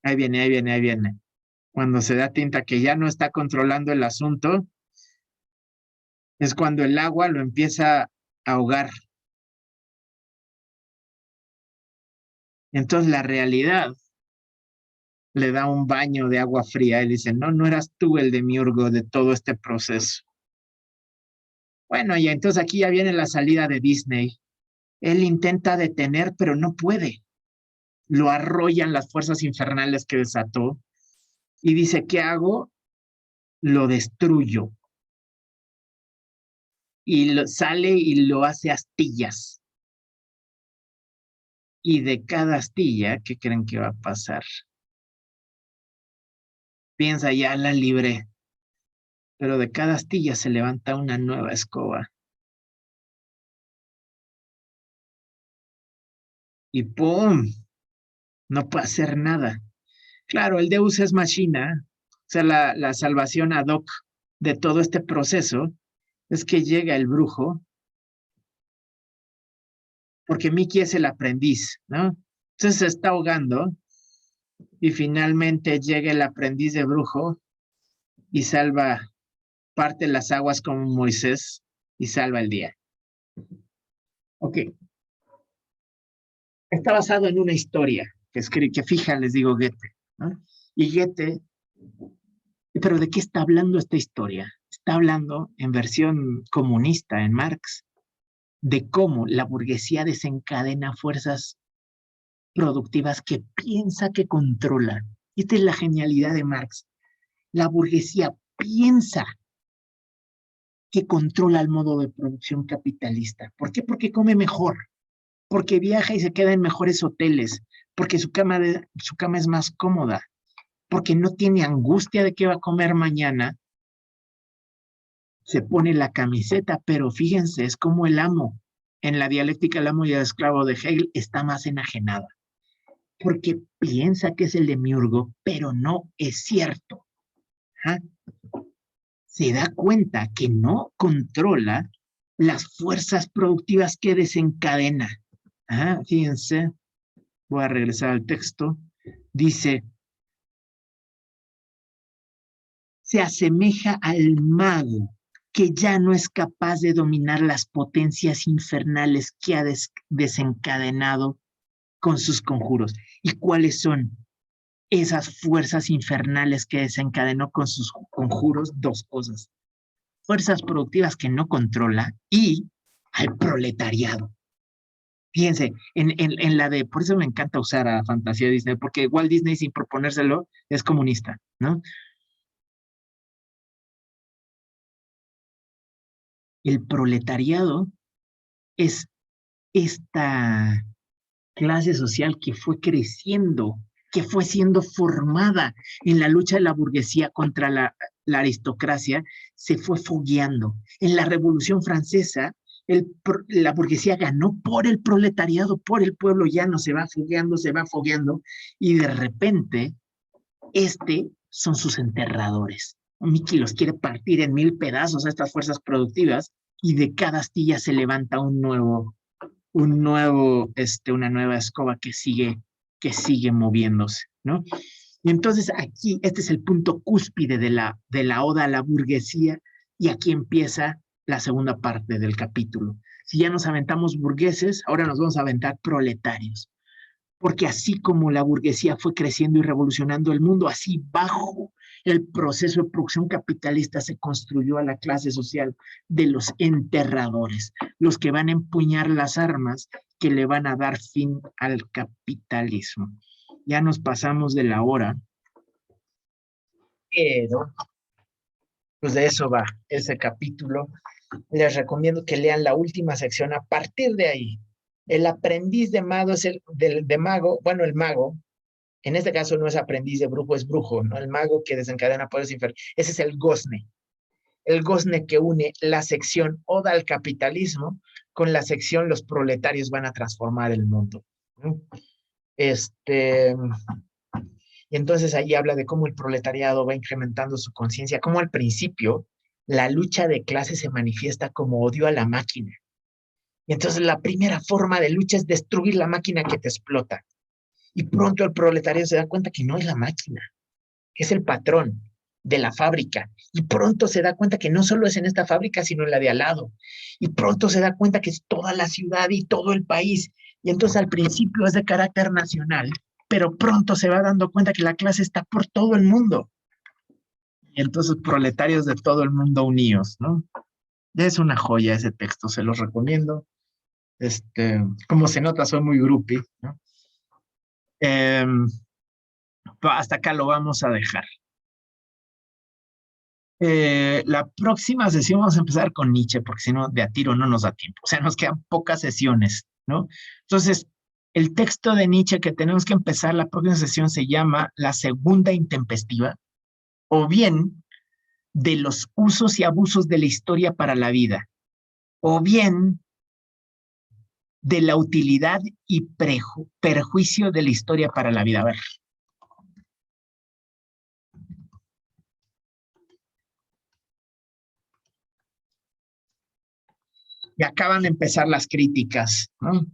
Ahí viene. Cuando se da tinta que ya no está controlando el asunto, es cuando el agua lo empieza a ahogar. Entonces la realidad le da un baño de agua fría y dice, no eras tú el demiurgo de todo este proceso. Bueno, y entonces aquí ya viene la salida de Disney. Él intenta detener, pero no puede. Lo arrollan las fuerzas infernales que desató y dice, ¿qué hago? Lo destruyo. Y sale y lo hace astillas. Y de cada astilla, ¿qué creen que va a pasar? Piensa, ya la libré. Pero de cada astilla se levanta una nueva escoba. Y ¡pum! No puede hacer nada. Claro, el Deus es machina, o sea, la salvación ad hoc de todo este proceso es que llega el brujo, porque Mickey es el aprendiz, ¿no? Entonces se está ahogando y finalmente llega el aprendiz de brujo y parte las aguas como Moisés y salva el día. Ok. Está basado en una historia que fija, les digo, Goethe, ¿no? Y Goethe, pero ¿de qué está hablando esta historia? Está hablando en versión comunista, en Marx, de cómo la burguesía desencadena fuerzas productivas que piensa que controla. Esta es la genialidad de Marx. La burguesía piensa que controla el modo de producción capitalista. ¿Por qué? Porque come mejor, porque viaja y se queda en mejores hoteles, porque su cama es más cómoda, porque no tiene angustia de qué va a comer mañana. Se pone la camiseta, pero fíjense, es como el amo. en la dialéctica del amo y el esclavo de Hegel está más enajenada, porque piensa que es el demiurgo, pero no es cierto. ¿Ah? Se da cuenta que no controla las fuerzas productivas que desencadena. Fíjense, voy a regresar al texto. Dice, se asemeja al mago que ya no es capaz de dominar las potencias infernales que ha desencadenado con sus conjuros. ¿Y cuáles son esas fuerzas infernales que desencadenó con sus conjuros? Dos cosas: fuerzas productivas que no controla y al proletariado. Fíjense, en la de, por eso me encanta usar a Fantasía Disney, porque Walt Disney sin proponérselo es comunista, ¿no? El proletariado es esta clase social que fue creciendo, que fue siendo formada en la lucha de la burguesía contra la aristocracia, se fue fogueando. En la Revolución Francesa, la burguesía ganó por el proletariado, por el pueblo llano, se va fogueando, y de repente, son sus enterradores. Mickey los quiere partir en 1000 pedazos a estas fuerzas productivas, y de cada astilla se levanta una nueva escoba que sigue moviéndose, ¿no? Y entonces aquí, este es el punto cúspide de la oda a la burguesía, y aquí empieza la segunda parte del capítulo. Si ya nos aventamos burgueses, ahora nos vamos a aventar proletarios. Porque así como la burguesía fue creciendo y revolucionando el mundo, así bajo el proceso de producción capitalista se construyó a la clase social de los enterradores, los que van a empuñar las armas que le van a dar fin al capitalismo. Ya nos pasamos de la hora, pero pues de eso va ese capítulo. Les recomiendo que lean la última sección. A partir de ahí, el aprendiz de mago es de mago, bueno, el mago, en este caso no es aprendiz de brujo, es brujo, ¿no? El mago que desencadena poderes inferiores. Ese es el gozne. El gozne que une la sección Oda al capitalismo con la sección Los proletarios van a transformar el mundo, ¿no? Y entonces ahí habla de cómo el proletariado va incrementando su conciencia, cómo al principio la lucha de clase se manifiesta como odio a la máquina. Y entonces la primera forma de lucha es destruir la máquina que te explota. Y pronto el proletariado se da cuenta que no es la máquina, que es el patrón de la fábrica. Y pronto se da cuenta que no solo es en esta fábrica, sino en la de al lado. Y pronto se da cuenta que es toda la ciudad y todo el país. Y entonces al principio es de carácter nacional, pero pronto se va dando cuenta que la clase está por todo el mundo. Y entonces proletarios de todo el mundo unidos, ¿no? Es una joya ese texto, se los recomiendo. Como se nota, soy muy groupie, ¿no? Hasta acá lo vamos a dejar. La próxima sesión vamos a empezar con Nietzsche, porque si no, de a tiro no nos da tiempo. O sea, nos quedan pocas sesiones, ¿no? Entonces, el texto de Nietzsche que tenemos que empezar la próxima sesión se llama La segunda intempestiva, o bien de los usos y abusos de la historia para la vida, o bien de la utilidad y perjuicio de la historia para la vida. A ver. Y acaban de empezar las críticas, ¿no?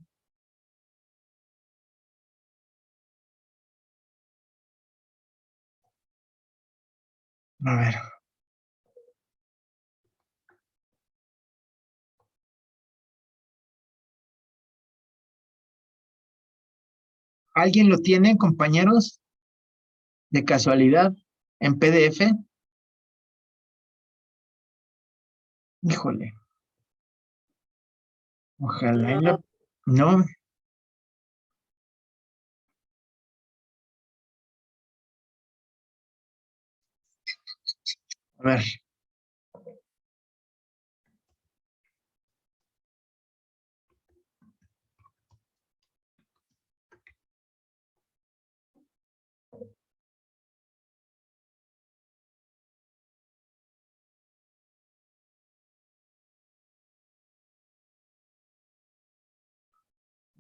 A ver. ¿Alguien lo tiene, compañeros? ¿De casualidad? ¿En PDF? Híjole. Ojalá. No. A ver.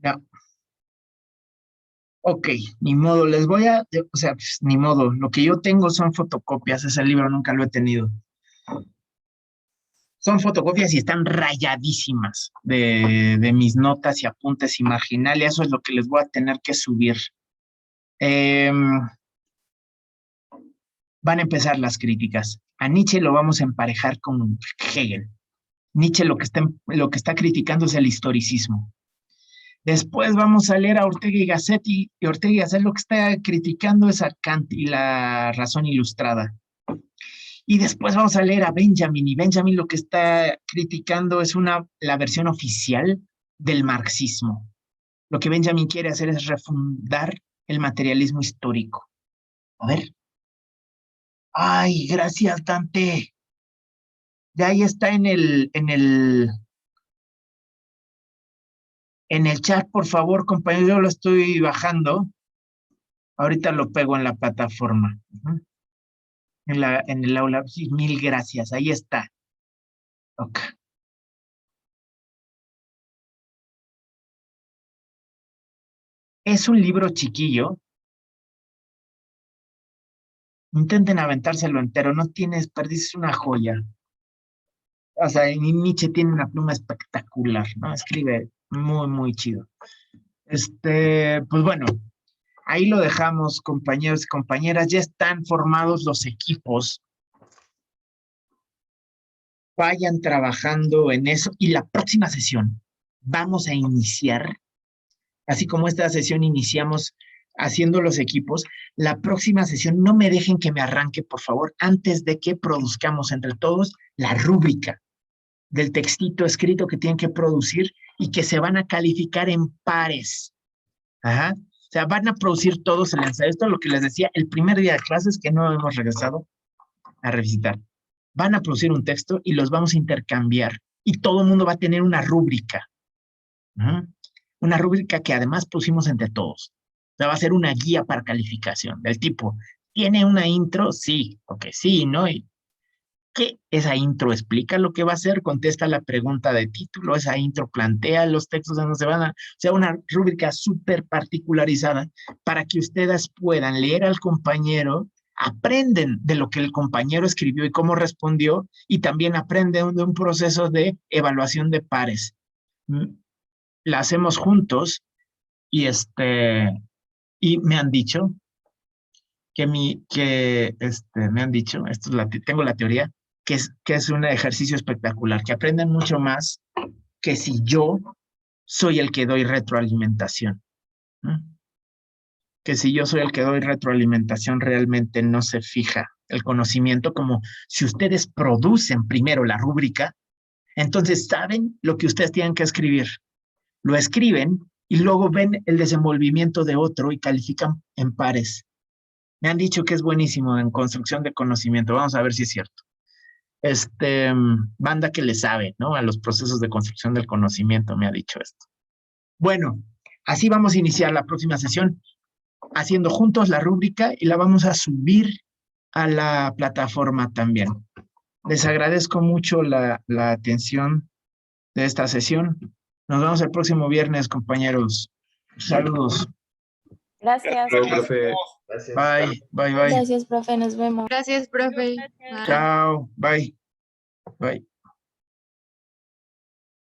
No. Ok, ni modo, les voy a, o sea, pues, ni modo, lo que yo tengo son fotocopias, ese libro nunca lo he tenido. Son fotocopias y están rayadísimas de mis notas y apuntes y marginal, y eso es lo que les voy a tener que subir. Van a empezar las críticas. A Nietzsche lo vamos a emparejar con Hegel. Nietzsche lo que está criticando es el historicismo. Después vamos a leer a Ortega y Gasset, y Ortega y Gasset lo que está criticando es a Kant y la razón ilustrada. Y después vamos a leer a Benjamin, y Benjamin lo que está criticando es la versión oficial del marxismo. Lo que Benjamin quiere hacer es refundar el materialismo histórico. A ver. Ay, gracias, Dante. Ya ahí está en el chat, por favor, compañero, yo lo estoy bajando. Ahorita lo pego en la plataforma. En el aula. Sí, mil gracias, ahí está. Ok. Es un libro chiquillo. Intenten aventárselo entero, no perdiste una joya. O sea, Nietzsche tiene una pluma espectacular, ¿no? Escribe muy, muy chido. Pues bueno, ahí lo dejamos, compañeros y compañeras. Ya están formados los equipos. Vayan trabajando en eso. Y la próxima sesión vamos a iniciar, así como esta sesión iniciamos haciendo los equipos, la próxima sesión no me dejen que me arranque, por favor, antes de que produzcamos entre todos la rúbrica del textito escrito que tienen que producir y que se van a calificar en pares. Ajá. O sea, van a producir todos el ensayo. Esto es lo que les decía el primer día de clases que no hemos regresado a revisitar. Van a producir un texto y los vamos a intercambiar. Y todo el mundo va a tener una rúbrica. Una rúbrica que además pusimos entre todos. O sea, va a ser una guía para calificación del tipo, ¿tiene una intro? Sí, ok, sí, ¿no? Y ¿qué? Esa intro explica lo que va a hacer, contesta la pregunta de título, esa intro plantea los textos donde se van a, o sea, una rúbrica súper particularizada para que ustedes puedan leer al compañero, aprenden de lo que el compañero escribió y cómo respondió, y también aprenden de un proceso de evaluación de pares. La hacemos juntos y y me han dicho me han dicho, tengo la teoría, que es un ejercicio espectacular, que aprenden mucho más que si yo soy el que doy retroalimentación. Que si yo soy el que doy retroalimentación, realmente no se fija el conocimiento, como si ustedes producen primero la rúbrica, entonces saben lo que ustedes tienen que escribir. Lo escriben y luego ven el desenvolvimiento de otro y califican en pares. Me han dicho que es buenísimo en construcción de conocimiento. Vamos a ver si es cierto. Banda que le sabe, ¿no? A los procesos de construcción del conocimiento, me ha dicho esto. Bueno, así vamos a iniciar la próxima sesión, haciendo juntos la rúbrica y la vamos a subir a la plataforma también. Les agradezco mucho la atención de esta sesión. Nos vemos el próximo viernes, compañeros. Saludos. Gracias. Profe. Gracias. Bye, bye, bye. Gracias, profe. Nos vemos. Gracias, profe. Gracias. Chao, bye. Bye.